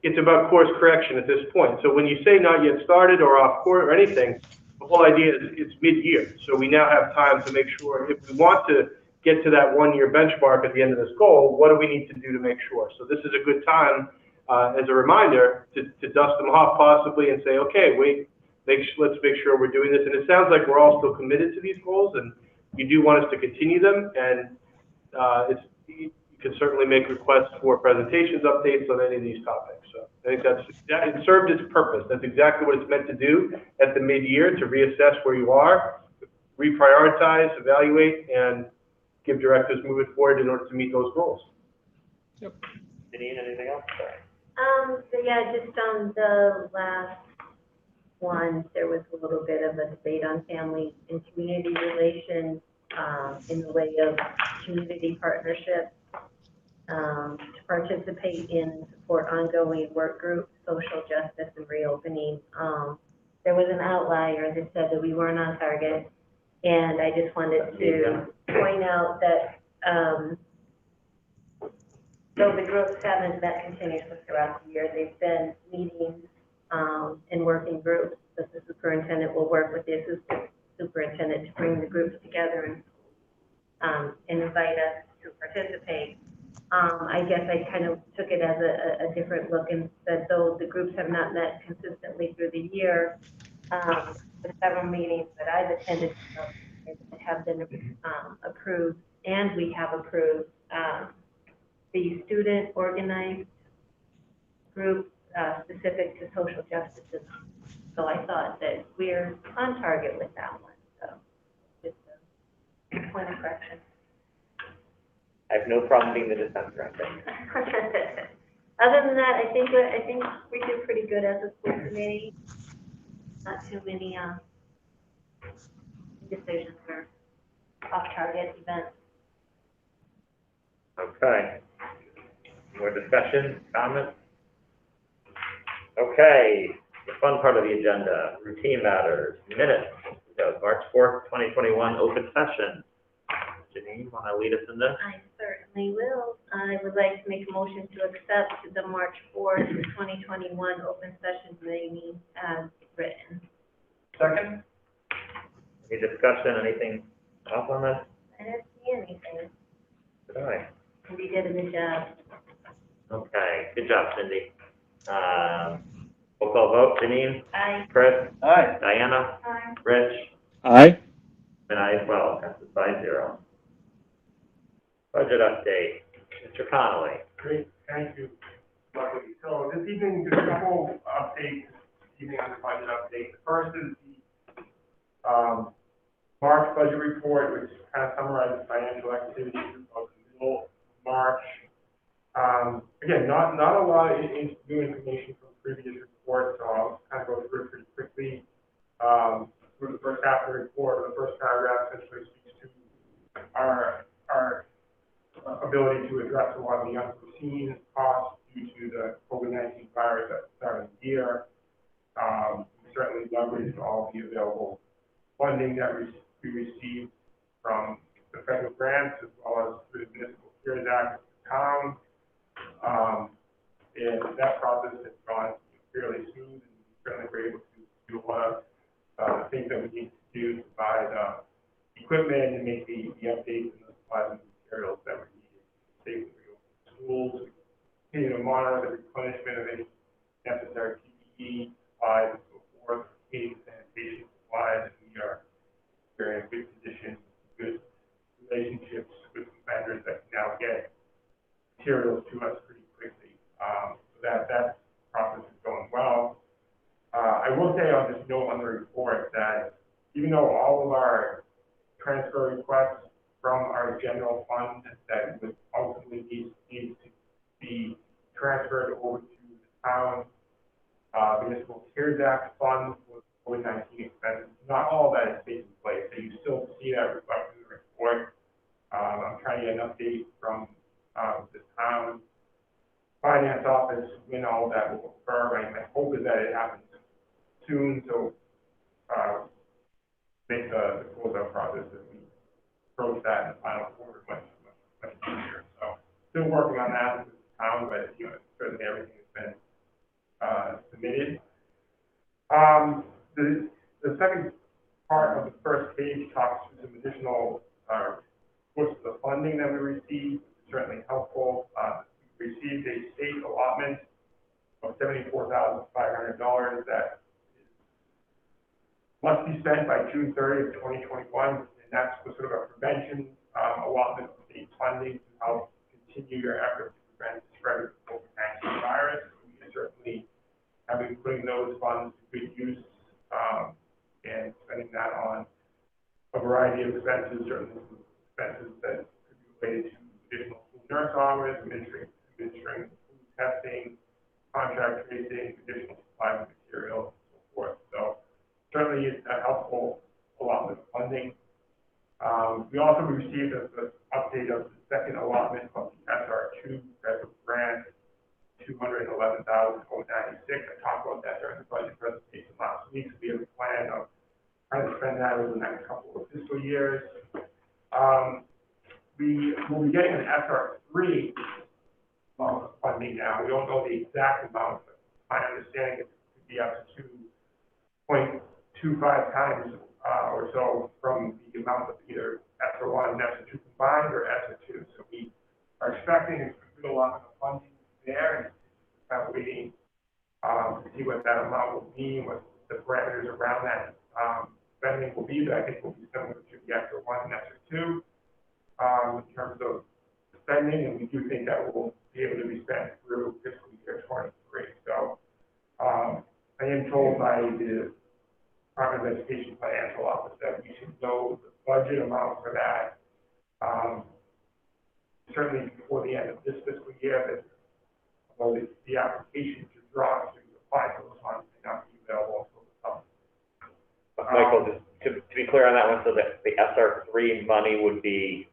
It's about course correction at this point. So when you say not yet started or off course or anything, the whole idea is it's mid-year. So we now have time to make sure, if we want to get to that 1 year benchmark at the end of this goal, what do we need to do to make sure? So this is a good time, as a reminder, to dust them off possibly and say, okay, let's make sure we're doing this. And it sounds like we're all still committed to these goals, and you do want us to continue them. And you can certainly make requests for presentations, updates on any of these topics. So I think it served its purpose. That's exactly what it's meant to do at the mid-year, to reassess where you are, reprioritize, evaluate, and give directives moving forward in order to meet those goals. Yep. Janine, anything else? Sorry. So yeah, just on the last one, there was a little bit of a debate on family and community relations, in the way of community partnerships, to participate in support ongoing work groups, social justice, and reopening. There was an outlier that said that we weren't on target, and I just wanted to point out that though the groups haven't met continuously throughout the year, they've been meeting in working groups. The superintendent will work with the assistant superintendent to bring the groups together and invite us to participate. I guess I kind of took it as a different look and said, though the groups have not met consistently through the year, the several meetings that I've attended have been approved, and we have approved the student organized group specific to social justice. So I thought that we're on target with that one. So just a point of correction. I have no problem being the dissenter, I think. Other than that, I think we did pretty good as a school committee. Not too many decisions or off-target events. Okay. More discussion, comments? Okay, the fun part of the agenda, routine matters, minutes. So March 4th, 2021, open session. Janine, you want to lead us in this? I certainly will. I would like to make a motion to accept the March 4th, 2021 open session meeting as written. Second? Any discussion, anything off on this? I didn't see anything. Did I? Cindy did a good job. Okay, good job, Cindy. We'll call vote. Janine? Aye. Chris? Aye. Diana? Aye. Rich? Aye. And I as well, passes 5-0. Budget update, Mr. Connolly. Great, thank you. Lovely. So this evening, just a couple updates, this evening on the budget update. The first is the March budget report, which kind of summarizes financial activities of the middle of March. Again, not a lot of new information from previous reports, so I'll kind of go through it pretty quickly. Through the first half of the report, the first paragraph essentially speaks to our ability to address a lot of the unforeseen costs due to the COVID-19 virus at the start of the year. We certainly leveraged all the available funding that we received from the federal grants as well as through the Municipal CARES Act of the town. And that process has gone fairly smooth, and we certainly were able to do a lot of things that we need to do to buy the equipment and make the updates and the supplies and materials that we needed to safely reopen schools, continue to monitor the replenishment of any necessary PPE supplies and so forth, cleaning sanitation supplies, and we are in good condition, good relationships with vendors that can now get materials to us pretty quickly. So that process is going well. I will say on this note on the report that even though all of our transfer requests from our general fund that would ultimately need to be transferred over to the town Municipal CARES Act fund for COVID-19 expenses, not all that is taking place. So you still see that reflected in the report. I'm trying to get an update from the town finance office when all that will occur. My hope is that it happens soon, so make the closeout process as we approach that in the final quarter much easier. So still working on that with the town, but certainly everything has been submitted. The second part of the first page talks to some additional sources of funding that we received, which is certainly helpful. We received a state allotment of $74,500 that must be spent by June 30th, 2021, and that's sort of a prevention allotment of state funding to help continue your efforts to prevent the spread of the COVID-19 virus. We certainly have been putting those funds to good use and spending that on a variety of expenses, certainly some expenses that could be related to additional school nurse hours, administering food testing, contract tracing, additional supplies and materials, and so forth. So certainly it's a helpful allotment of funding. We also received an update of the second allotment of the SR2 federal grant, $211,096. I talked about that during the budget presentation last week. So we have a plan of trying to spend that over the next couple of fiscal years. We will be getting an SR3 amount of funding now. We don't know the exact amount, but my understanding is it could be up to 2.25 times or so from the amount of either SR1 and SR2 combined or SR2. So we are expecting a good allotment of funding there, and just kind of waiting to see what that amount will be, what the parameters around that spending will be, that I think will be similar to the ESSER 1 and ESSER 2 in terms of spending, and we do think that will be able to be spent through fiscal year 23. So I am told by the Department of Education Financial Office that we should know the budget amount for that certainly before the end of this fiscal year, that although the application to draw to apply for those funds may not be available until the summer. Michael, just to be clear on that one, so that the SR 3 money would be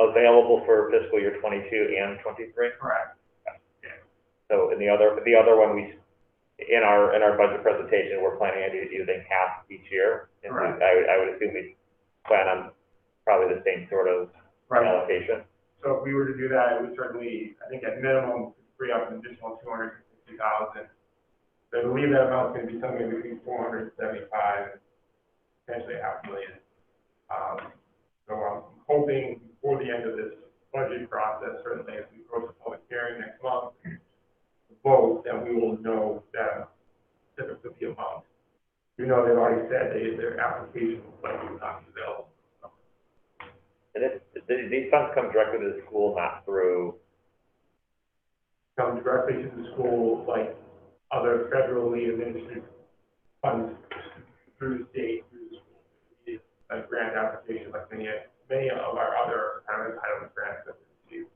available for fiscal year 22 and 23? Correct. Yeah. So in the other one, we in our budget presentation, we're planning on using half each year. And Correct. I would assume we plan on probably the same sort of allocation. So if we were to do that, it would certainly, I think at minimum, free up an additional $260,000. So I believe that amount is going to be somewhere between $475,000 and potentially $500,000. So I'm hoping before the end of this budget process, certainly as we approach the public hearing next month, vote, that we will know the specifics of the amount. You know, they've already said their application will likely not be available. And these funds come directly to the school, not through. Come directly to the school, like other federally administered funds through the state, through the school. It's a grant application, like many of our other kind of entitlement grants that we receive,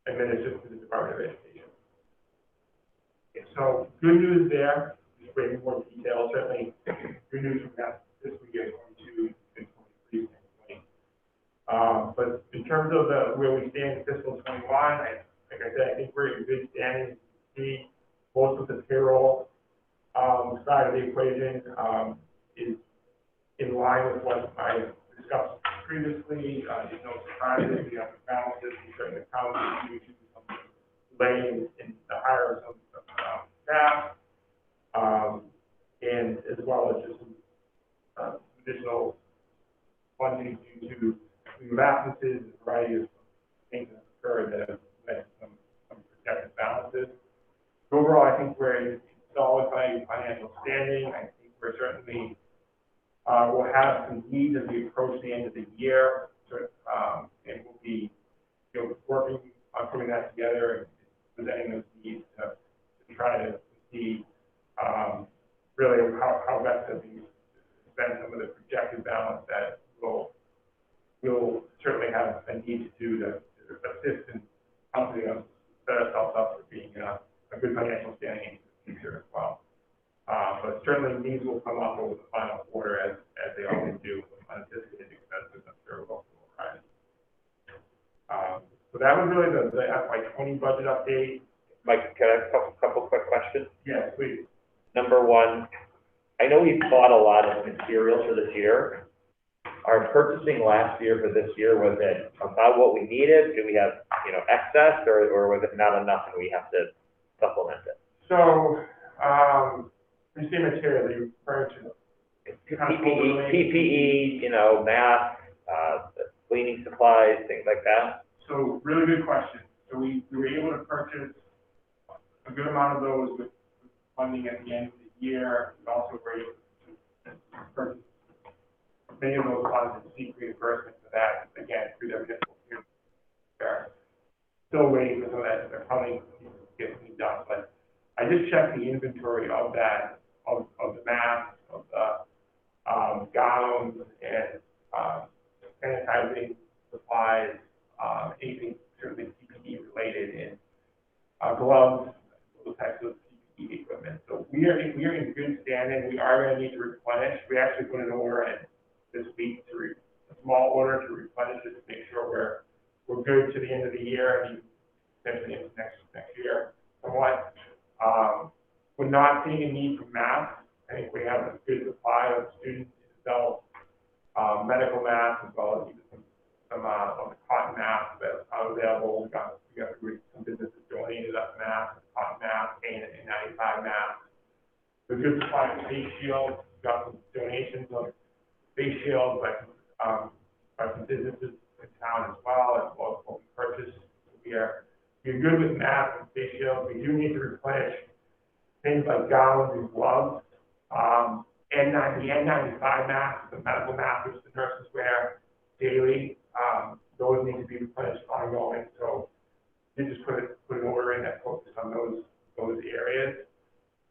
administered through the Department of Education. So good news there. Just bring more detail. Certainly, good news from that fiscal year 22 and 23 standpoint. But in terms of where we stand in fiscal 21, like I said, I think we're in good standing. See, most of the payroll side of the equation is in line with what I discussed previously. There's no surprises. We have the balances in certain accounts due to some delay in the hire of some staff, and as well as just some additional funding due to leave absences and a variety of things that occurred that have led to some projected balances. So overall, I think we're in solid financial standing. I think we're certainly we'll have some needs as we approach the end of the year, and we'll be working on putting that together and presenting those needs to try to see really how best to spend some of the projected balance that we'll certainly have a need to do to assist in helping us set ourselves up for being a good financial standing in the future as well. But certainly needs will come up over the final quarter as they always do with unanticipated expenses. I'm sure will rise. So that was really the FY20 budget update. Mike, can I have a couple quick questions? Yes, please. Number one, I know we bought a lot of materials for this year. Our purchasing last year for this year, was it about what we needed? Do we have, excess, or was it not enough and we have to supplement it? So, when you say material, you refer to PPE, masks, cleaning supplies, things like that. So, really good question. So we were able to purchase a good amount of those with funding at the end of the year. We also were able to purchase many of those funds and seek reimbursement for that, again, through their municipal procurement. They're still waiting for some of that. They're probably getting done. But I just checked the inventory of that, of the masks, of the gowns, and sanitizing supplies, anything certainly PPE related, and gloves, those types of PPE equipment. So we are in good standing. We are going to need to replenish. We actually put an order in this week a small order to replenish it to make sure we're good to the end of the year and potentially into next year somewhat. We're not seeing a need for masks. I think we have a good supply of students to sell medical masks as well as even some of the cotton masks that are available. We got some businesses donated us masks, cotton masks, N95 masks. There's a good supply of face shields. We got some donations of face shields by some businesses in town as well as what we purchased. We're good with masks and face shields. We do need to replenish things like gowns and gloves. the N95 masks, the medical masks which the nurses wear daily, those need to be replenished ongoing. So you just put an order in that focuses on those areas.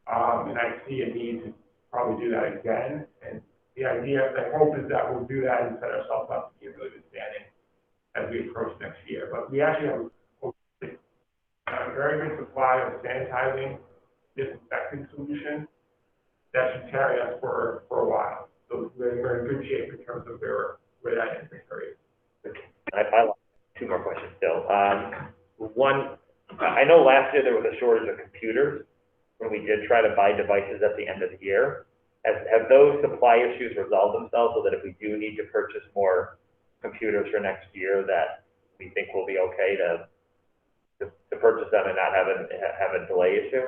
And I see a need to probably do that again. And the hope is that we'll do that and set ourselves up to be in really good standing as we approach next year. But we actually have a very good supply of sanitizing, disinfecting solution that should carry us for a while. So we're in good shape in terms of where that inventory is. I have two more questions still. One, I know last year there was a shortage of computers when we did try to buy devices at the end of the year. Have those supply issues resolved themselves so that if we do need to purchase more computers for next year, that we think we'll be okay to purchase them and not have a delay issue?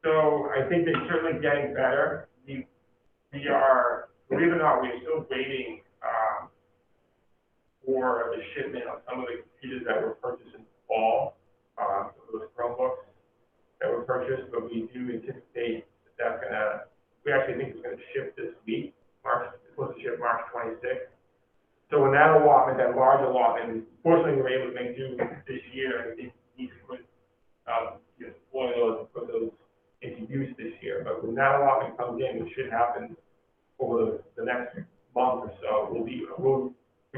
So I think they're certainly getting better. We are, believe it or not, we're still waiting for the shipment of some of the computers that were purchased in the fall, those Chromebooks that were purchased, but we do anticipate that we actually think it's going to ship this week. It's supposed to ship March 26th. So when that allotment, that large allotment, fortunately we were able to make do this year, and we need to put, deploy those and put those into use this year. But when that allotment comes in, which should happen over the next month or so, we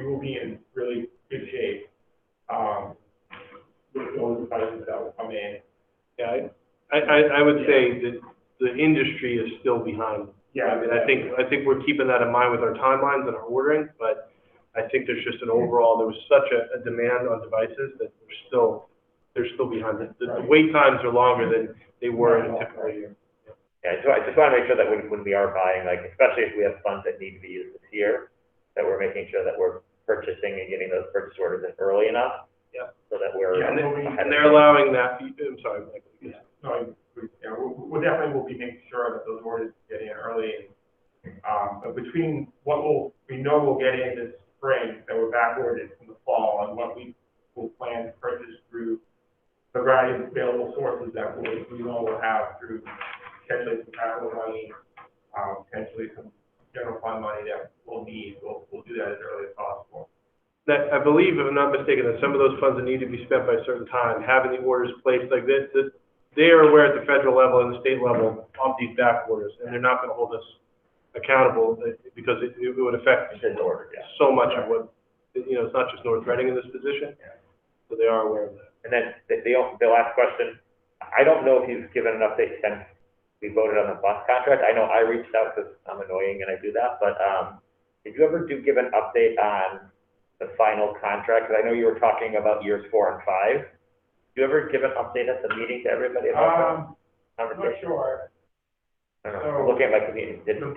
will be in really good shape with those devices that will come in. Yeah, I would say that the industry is still behind. Yeah, I mean, I think we're keeping that in mind with our timelines and our ordering, but I think there's just an overall, there was such a demand on devices that they're still behind. The wait times are longer than they were in a typical year. Yeah, so I just want to make sure that when we are buying, like, especially if we have funds that need to be used this year, that we're making sure that we're purchasing and getting those purchase orders in early enough. Yeah. So that we're. Yeah, and they're allowing that. I'm sorry, Mike. Yeah. No, we definitely will be making sure that those orders get in early. But between what we know we'll get in this spring that we're back ordered from the fall and what we will plan to purchase through the variety of available sources that we know we'll have through potentially some capital money, potentially some general fund money that we'll need. We'll do that as early as possible. That I believe, if I'm not mistaken, that some of those funds that need to be spent by a certain time, having the orders placed like this, that they are aware at the federal level and the state level of these back orders, and they're not going to hold us accountable because it would affect so much of what, it's not just North Reading in this position, so they are aware of that. And then the last question, I don't know if you've given an update since we voted on the bus contract. I know I reached out because I'm annoying and I do that, but did you ever give an update on the final contract? Because I know you were talking about years 4 and 5. Did you ever give an update at the meeting to everybody about that I'm not sure. I don't know. We're looking at my community. I don't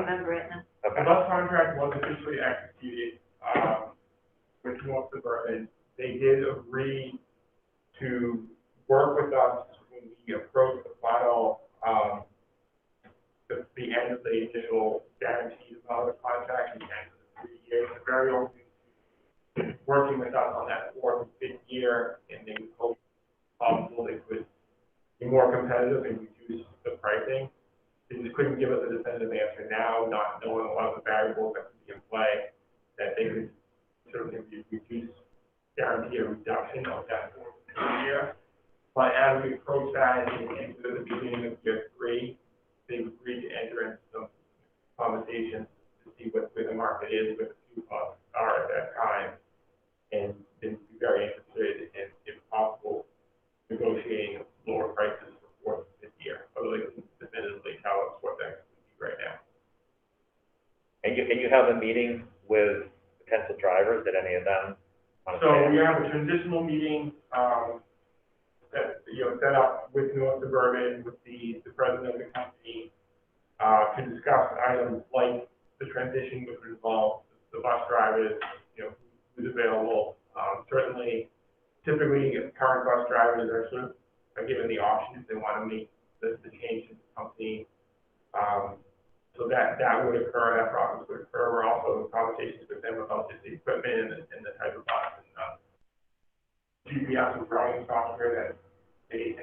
remember it now. Okay. The bus contract was officially executed with North Suburban. They did agree to work with us when we approached the final, the end of the initial guaranteed amount of the contract, the end of the 3 years. They're very open to working with us on that 4th and 5th year, and they hope possible they could be more competitive and reduce the pricing. They just couldn't give us a definitive answer now, not knowing a lot of the variables that could be in play, that they could certainly reduce, guarantee a reduction of that 4th year. But as we approach that into the beginning of year 3, they've agreed to enter into some conversations to see where the market is, where the few costs are at that time, and been very interested in, if possible, negotiating lower prices for 4th and 5th year. Although they can definitively tell us what that would be right now. And you have a meeting with potential drivers? Did any of them? So we have a transitional meeting that set up with North Suburban, with the president of the company, to discuss items like the transition, which would involve the bus drivers, who's available. Certainly, typically, current bus drivers are given the option if they want to make the change in the company. So that would occur, that process would occur. We're also in conversations with them about just the equipment and the type of bus and GPS and routing software that they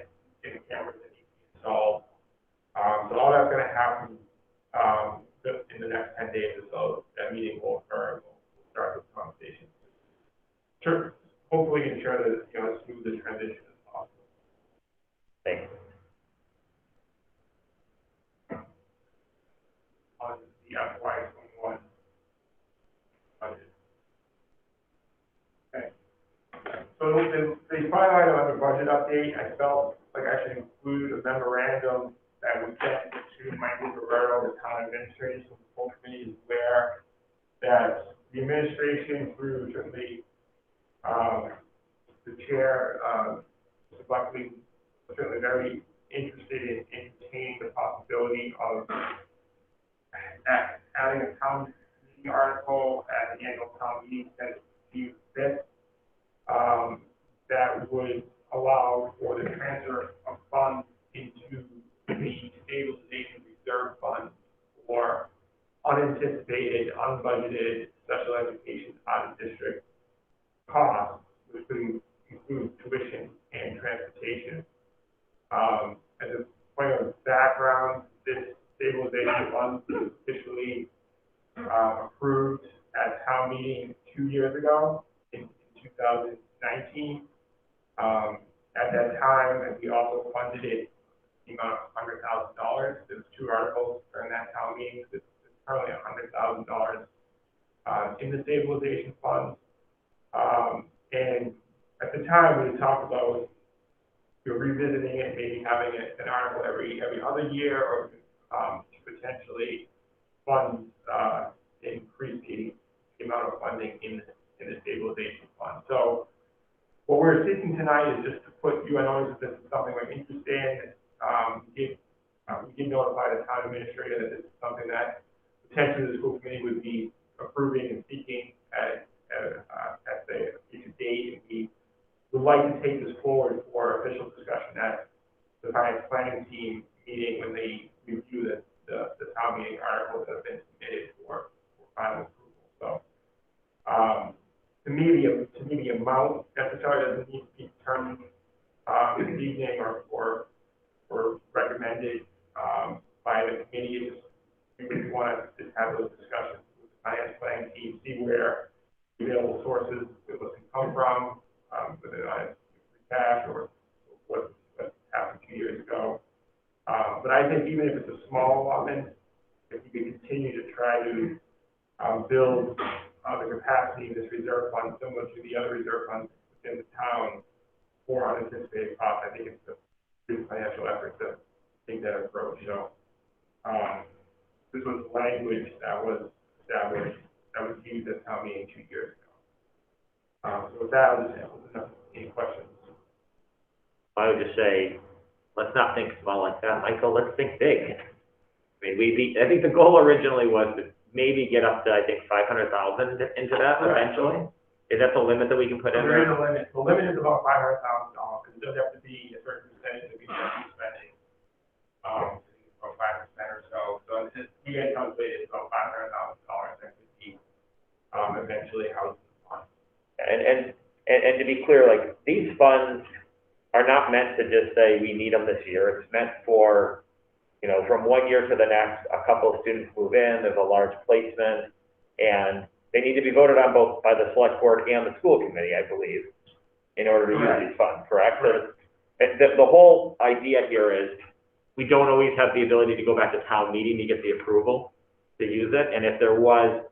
cameras that need to be installed. So all that's going to happen 10 days or so, that meeting will occur, and we'll start those conversations. Sure, hopefully ensure that, you know, as smooth a transition as possible. Thanks. On the FY21 budget. Okay. So the final item on the budget update, I felt like I should include a memorandum that would get to Michael Roberto, the town administrator, so the full committee is aware that the administration through certainly the chair, Mr. Buckley, was certainly very interested in entertaining the possibility of adding a town meeting article at the annual town meeting that you fit, that would allow for the transfer of funds into the stabilization reserve fund for unanticipated, unbudgeted special education out of district costs, which would include tuition and transportation. As a point of background, this stabilization fund was officially approved at town meeting 2 years ago in 2019. At that time, and we also funded it the amount of $100,000. There's 2 articles during that town meeting. There's currently $100,000 in the stabilization fund. And at the time, we talked about revisiting it, maybe having an article every other year, or to potentially fund increase the amount of funding in the stabilization fund. So what we're seeking tonight is just to put you on notice that this is something we're interested in. We did notify the town administrator that this is something that potentially the school committee would be approving and seeking at the future date. And we would like to take this forward for official discussion at the finance planning team meeting when they review the town meeting articles that have been submitted for final approval. So to me, the amount necessary doesn't need to be determined this evening or recommended by the committee. We really want to just have those discussions with the finance planning team, see where the available sources can come from, whether it's free cash or what happened 2 years ago. But I think even if it's a small allotment, if we could continue to try to build the capacity of this reserve fund similar to the other reserve funds within the town for unanticipated costs, I think it's a good financial effort to take that approach. So this was language that was established, that was used at town meeting 2 years ago. So with that, I'll just open up any questions. I would just say, let's not think small like that, Michael. Let's think big. I mean, I think the goal originally was to maybe get up to, I think, 500,000 into that eventually. Is that the limit that we can put in there? There is a limit. The limit is about $500,000 because it does have to be a certain percentage of each spending, about 5% or so. So it's just, we had calculated about $500,000 that could be eventually housed in the fund. And to be clear, like, these funds are not meant to just say we need them this year. It's meant for, you know, from 1 year to the next, a couple of students move in, there's a large placement, and they need to be voted on both by the select board and the school committee, I believe, in order to use these funds, correct? So the whole idea here is we don't always have the ability to go back to town meeting to get the approval to use it. And if there was,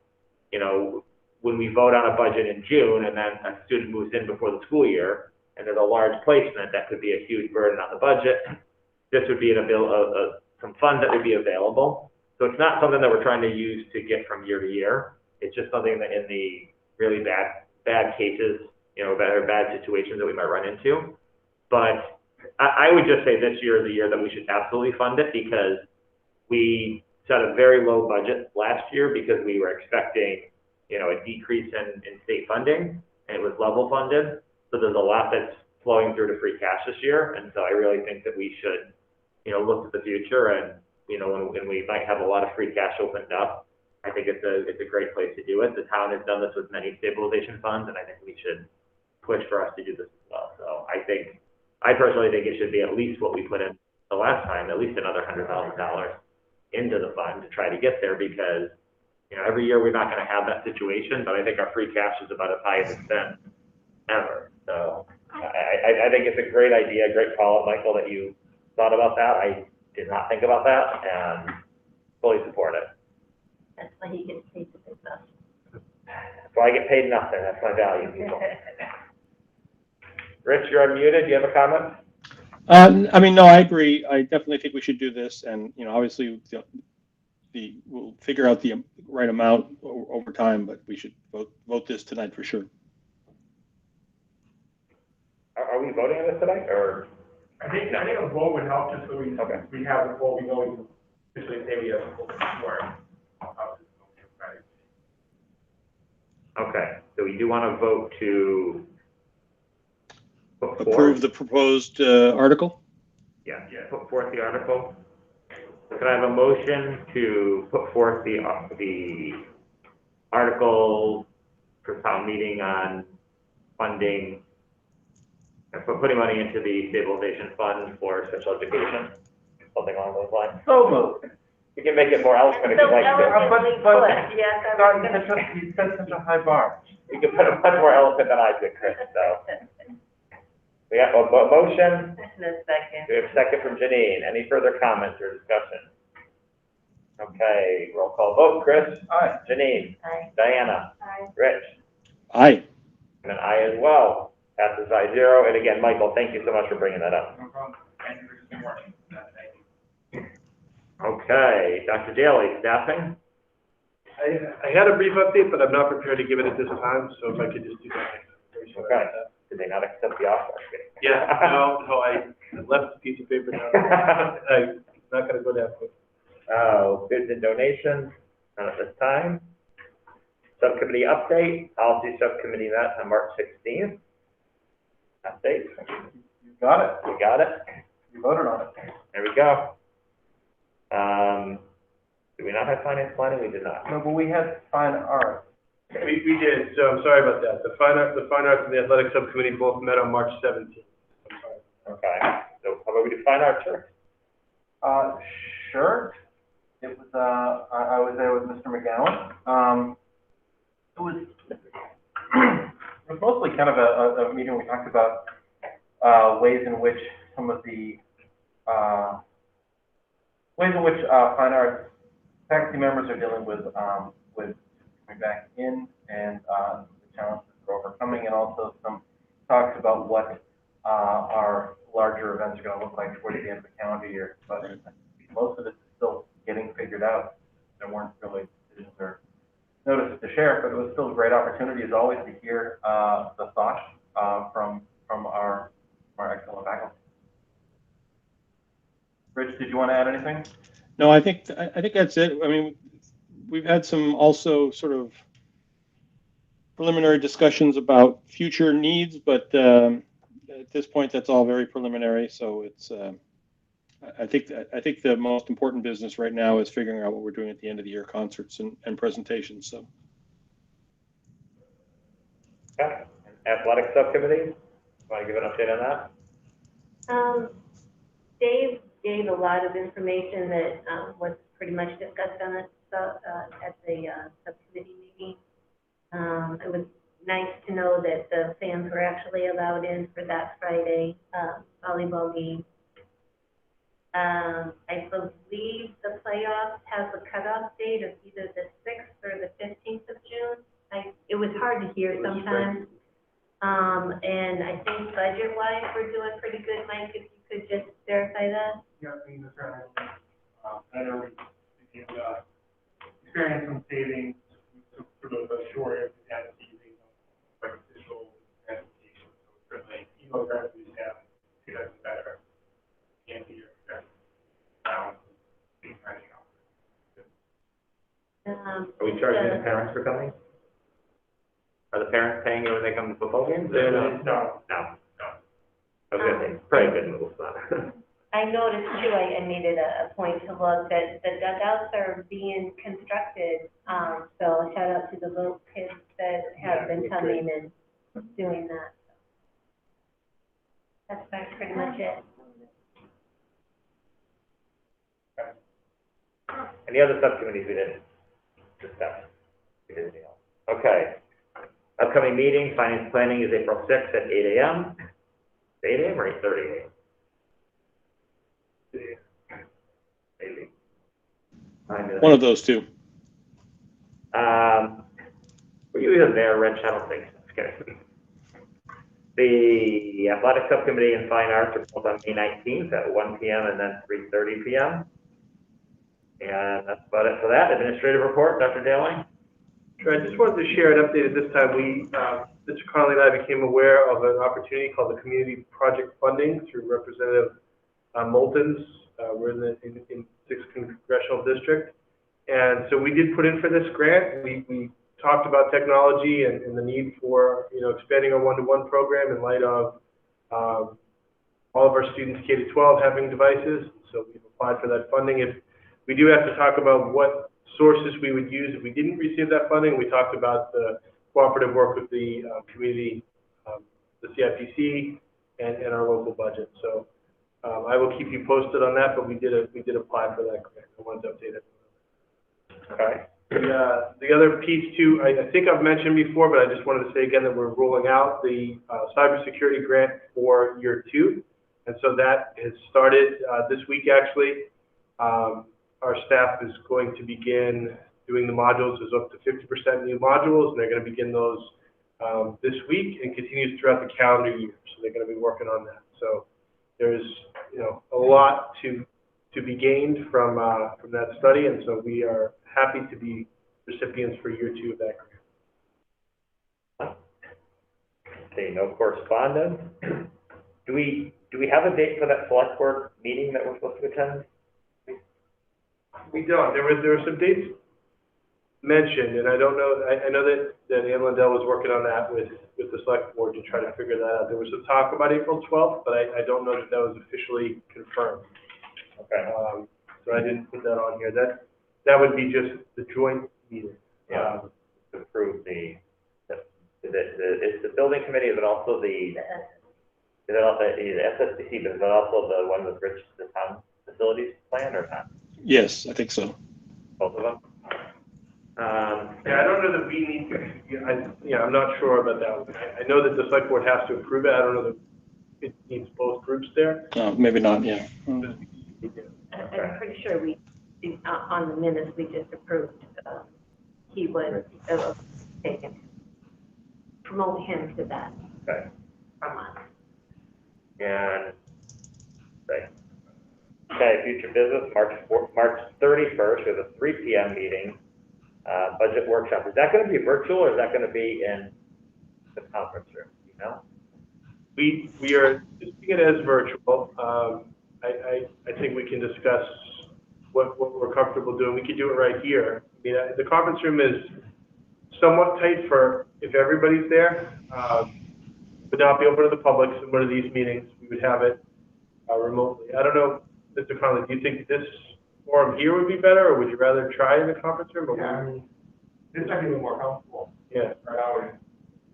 you know, when we vote on a budget in June and then a student moves in before the school year and there's a large placement, that could be a huge burden on the budget. This would be some funds that would be available. So it's not something that we're trying to use to get from year to year. It's just something that in the really bad cases, you know, bad situations that we might run into. But I would just say this year is the year that we should absolutely fund it, because we set a very low budget last year because we were expecting, you know, a decrease in state funding, and it was level funded. So there's a lot that's flowing through to free cash this year. And so I really think that we should, you know, look to the future, and, you know, when we might have a lot of free cash opened up, I think it's a great place to do it. The town has done this with many stabilization funds, and I think we should push for us to do this as well. So I personally think it should be at least what we put in the last time, at least another $100,000 into the fund to try to get there, because You know, every year we're not gonna have that situation, but I think our free cash is about as high as it's been ever. So I think it's a great idea, great call, Michael, that you thought about that. I did not think about that and fully support it. That's why he gets paid to do stuff. That's why I get paid nothing. That's my value, people. Rich, you're unmuted. Do you have a comment? I mean, no, I agree. I definitely think we should do this, and you know, obviously, we'll figure out the right amount over time, but we should vote this tonight for sure. Are we voting on this tonight, or? I think a vote would help, just so we have the vote, we know we can officially say we have a vote for. Okay, so we do want to vote to Approve the proposed article? Yeah, put forth the article. So can I have a motion to put forth the article for town meeting on funding, for putting money into the stabilization fund for special education, something along those lines? So moved. You can make it more eloquent if you'd like to. You set such a high bar. You can put a much more eloquent than I did, Chris, so. We have a motion. No second. We have a second from Janine. Any further comments or discussion? Okay, roll call vote. Chris? Aye. Janine? Aye. Diana? Aye. Rich? Aye. And an aye as well. Passes by 0. And again, Michael, thank you so much for bringing that up. No problem. Thank you for your work. Thank you. Okay, Dr. Daly, staffing? I had a brief update, but I'm not prepared to give it at this time, so if I could just do that. Okay. Did they not accept the offer? Yeah, no, I left the piece of paper now. I'm not gonna go that quick. Oh, bids and donations, none at this time. Subcommittee update, policy subcommittee met on March 16th. Update. You got it. You got it? You voted on it. There we go. Did we not have finance planning? We did not. No, but we had fine art. We did, so I'm sorry about that. The fine arts and the athletic subcommittee both met on March 17th. I'm sorry. Okay, so how about we do fine arts first? Sure. It was, I was there with Mr. McGowan. It was mostly kind of a meeting. We talked about ways in which some of the fine arts faculty members are dealing with coming back in and the challenges they're overcoming, and also some talks about what our larger events are going to look like towards the end of the calendar year. But most of it is still getting figured out. There weren't really decisions or notices to share, but it was still a great opportunity, as always, to hear the thoughts from our excellent faculty. Rich, did you want to add anything? No, I think that's it. I mean, we've had some also sort of preliminary discussions about future needs, but at this point, that's all very preliminary. So it's, I think the most important business right now is figuring out what we're doing at the end of the year, concerts and presentations. So. Okay. Athletic subcommittee. Want to give an update on that? Dave gave a lot of information that was pretty much discussed on at the subcommittee meeting. It was nice to know that the fans were actually allowed in for that Friday volleyball game. I believe the playoffs has a cutoff date of either the 6th or the 15th of June. It was hard to hear sometimes. And I think budget-wise, we're doing pretty good. Mike, if you could just verify that. Yeah, things are better. We experience some savings for the short end of the season, like official transportation. So certainly, revenues have gotten better. And the year balance being running out. Are we charging the parents for coming? Are the parents paying you when they come to football games? No. I was gonna say, probably a good move, but. I noticed too, I made it a point to look that the dugouts are being constructed. So shout out to the little kids that have been coming and doing that. That's pretty much it. Any other subcommittees we did? discuss. Okay. Upcoming meeting, finance planning is April 6th at 8 a.m. 8 a.m. or 8:30 a.m.? Maybe. One of those two. Were you even there, Rich? I don't think so. Just kidding. The athletic subcommittee and fine arts are both on May 19th at 1 p.m. and then 3:30 p.m. And that's about it for that. Administrative report, Dr. Daly? Sure, I just wanted to share an update at this time. Mr. Connolly and I became aware of an opportunity called the Community Project Funding through Representative Moulton's. We're in the 6th Congressional District. And so we did put in for this grant. We talked about technology and the need for, expanding our one-to-one program in light of all of our students K-12 having devices. So we've applied for that funding. We do have to talk about what sources we would use if we didn't receive that funding. We talked about the cooperative work with the community, the CIPC, and our local budget. So I will keep you posted on that, but we did apply for that grant. I wanted to update it. Okay. The other piece too, I think I've mentioned before, but I just wanted to say again that we're rolling out the cybersecurity grant for year 2. And so that has started this week actually. Our staff is going to begin doing the modules. There's up to 50% new modules, and they're going to begin those this week and continues throughout the calendar year. So they're going to be working on that. So there's a lot to be gained from that study, and so we are happy to be recipients for year 2 of that grant. Okay, no correspondence. Do we have a date for that select board meeting that we're supposed to attend? We don't. There were some dates mentioned, and I don't know. I know that Ann Lindell was working on that with the select board to try to figure that out. There was some talk about April 12th, but I don't know that was officially confirmed. Okay. So I didn't put that on here. That would be just the joint meeting. Yeah. To approve the building committee. Is it also the SSBC? But is it also the one with Rich, the town facilities plan, or not? Yes, I think so. Both of them. Yeah, I don't know that we need to. I'm not sure about that one. I know that the select board has to approve it. I don't know that it needs both groups there. Maybe not. Yeah. I'm pretty sure on the minutes we just approved. He would promote him to that. Okay. From us. And okay, future business, March 31st, we have a 3 p.m. meeting, budget workshop. Is that going to be virtual or is that going to be in the conference room? We are doing it as virtual. I think we can discuss what we're comfortable doing. We could do it right here. I mean, the conference room is somewhat tight for if everybody's there. Would not be open to the public. Similar to these meetings, we would have it remotely. I don't know, Mr. Connolly, do you think this forum here would be better, or would you rather try in the conference room? Yeah, I mean, this might be more comfortable. Yeah. Right now,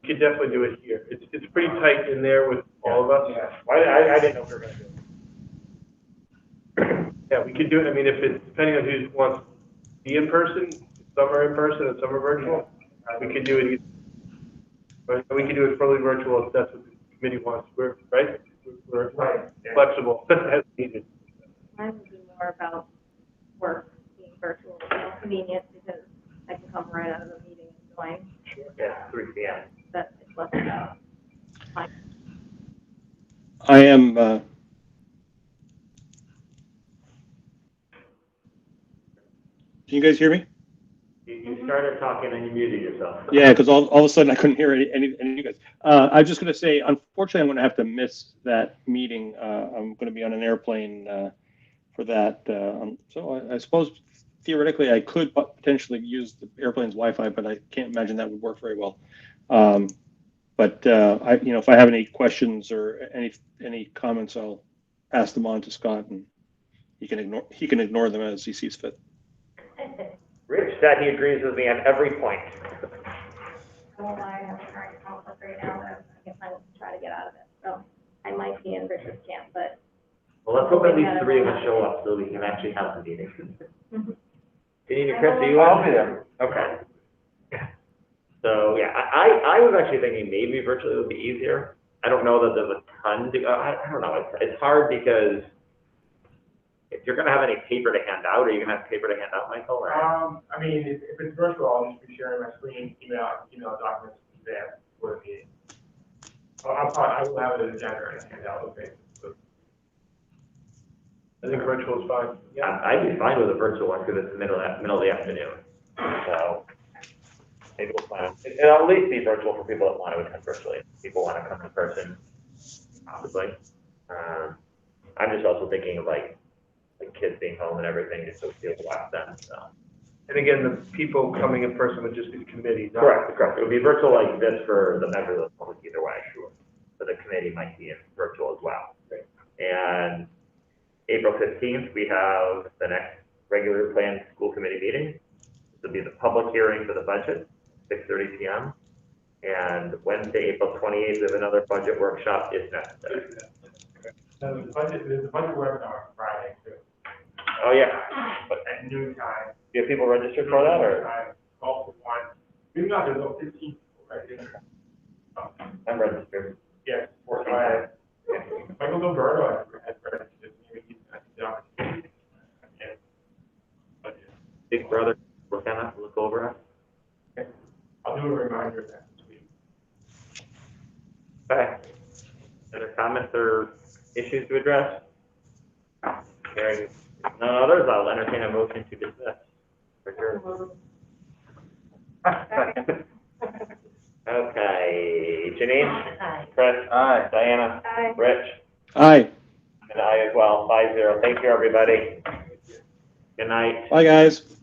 we could definitely do it here. It's pretty tight in there with all of us. Yeah. I didn't know if we were going to do it. Yeah, we could do it. I mean, if it's depending on who wants to be in person, some are in person and some are virtual. We could do it either. But we could do it fully virtual if that's what the committee wants. We're flexible as needed. Mine would be more about work being virtual, convenient, because I can come right out of the meeting and join. Sure. Yeah, 3 p.m. But it's less about time. I am. Can you guys hear me? You started talking and you muted yourself. Yeah, because all of a sudden I couldn't hear any of you guys. I was just going to say, unfortunately, I'm going to have to miss that meeting. I'm going to be on an airplane for that. So I suppose theoretically I could potentially use the airplane's Wi-Fi, but I can't imagine that would work very well. But if I have any questions or any comments, I'll pass them on to Scott, and he can ignore them as he sees fit. Rich said he agrees with me on every point. I won't lie, I have a current conflict right now that I guess I will try to get out of it. So I might be in Richard's camp, but. Well, let's hope at least 3 of us show up so we can actually have the meeting. He Janine and Chris, are you I'll on? be there. Okay. So, yeah, I was actually thinking maybe virtually would be easier. I don't know that there's a ton to, I don't know, it's hard because if you're gonna have any paper to hand out, are you gonna have paper to hand out, Michael, or? I mean, if it's virtual, I'll just be sharing my screen, email documents there for the meeting. I will have it as a agenda and hand out, okay. I think virtual is fine. Yeah, I'd be fine with a virtual one because it's the middle of the afternoon. So maybe we'll plan. It'll at least be virtual for people that want to attend virtually. If people want to come in person, possibly. I'm just also thinking of like kids being home and everything, just so we feel watch them. So. And again, the people coming in person would just be the committee, not. Correct. It would be virtual like this for the members of the public either way, sure. But the committee might be in virtual as well. Right. And April 15th, we have the next regular planned school committee meeting. This will be the public hearing for the budget, 6:30 p.m. And Wednesday, April 28th, we have another budget workshop if necessary. There's a budget webinar on Friday too. Oh, yeah. But At noon time. do you have people registered for that, or? 12 to 1. Maybe not, there's about 15 people, right? I'm registered. Yes, Michael Gilberto has registered. Maybe he's the opportunity. Big brother, look over it. Okay. I'll do a reminder of that this week. Okay. Other comments or issues to address? Hearing none others, I'll entertain a motion to dismiss. For sure. Okay, Janine? Aye. Chris? Aye. Diana? Aye. Rich? Aye. And I as well, 5-0. Thank you, everybody. Good night. Bye, guys.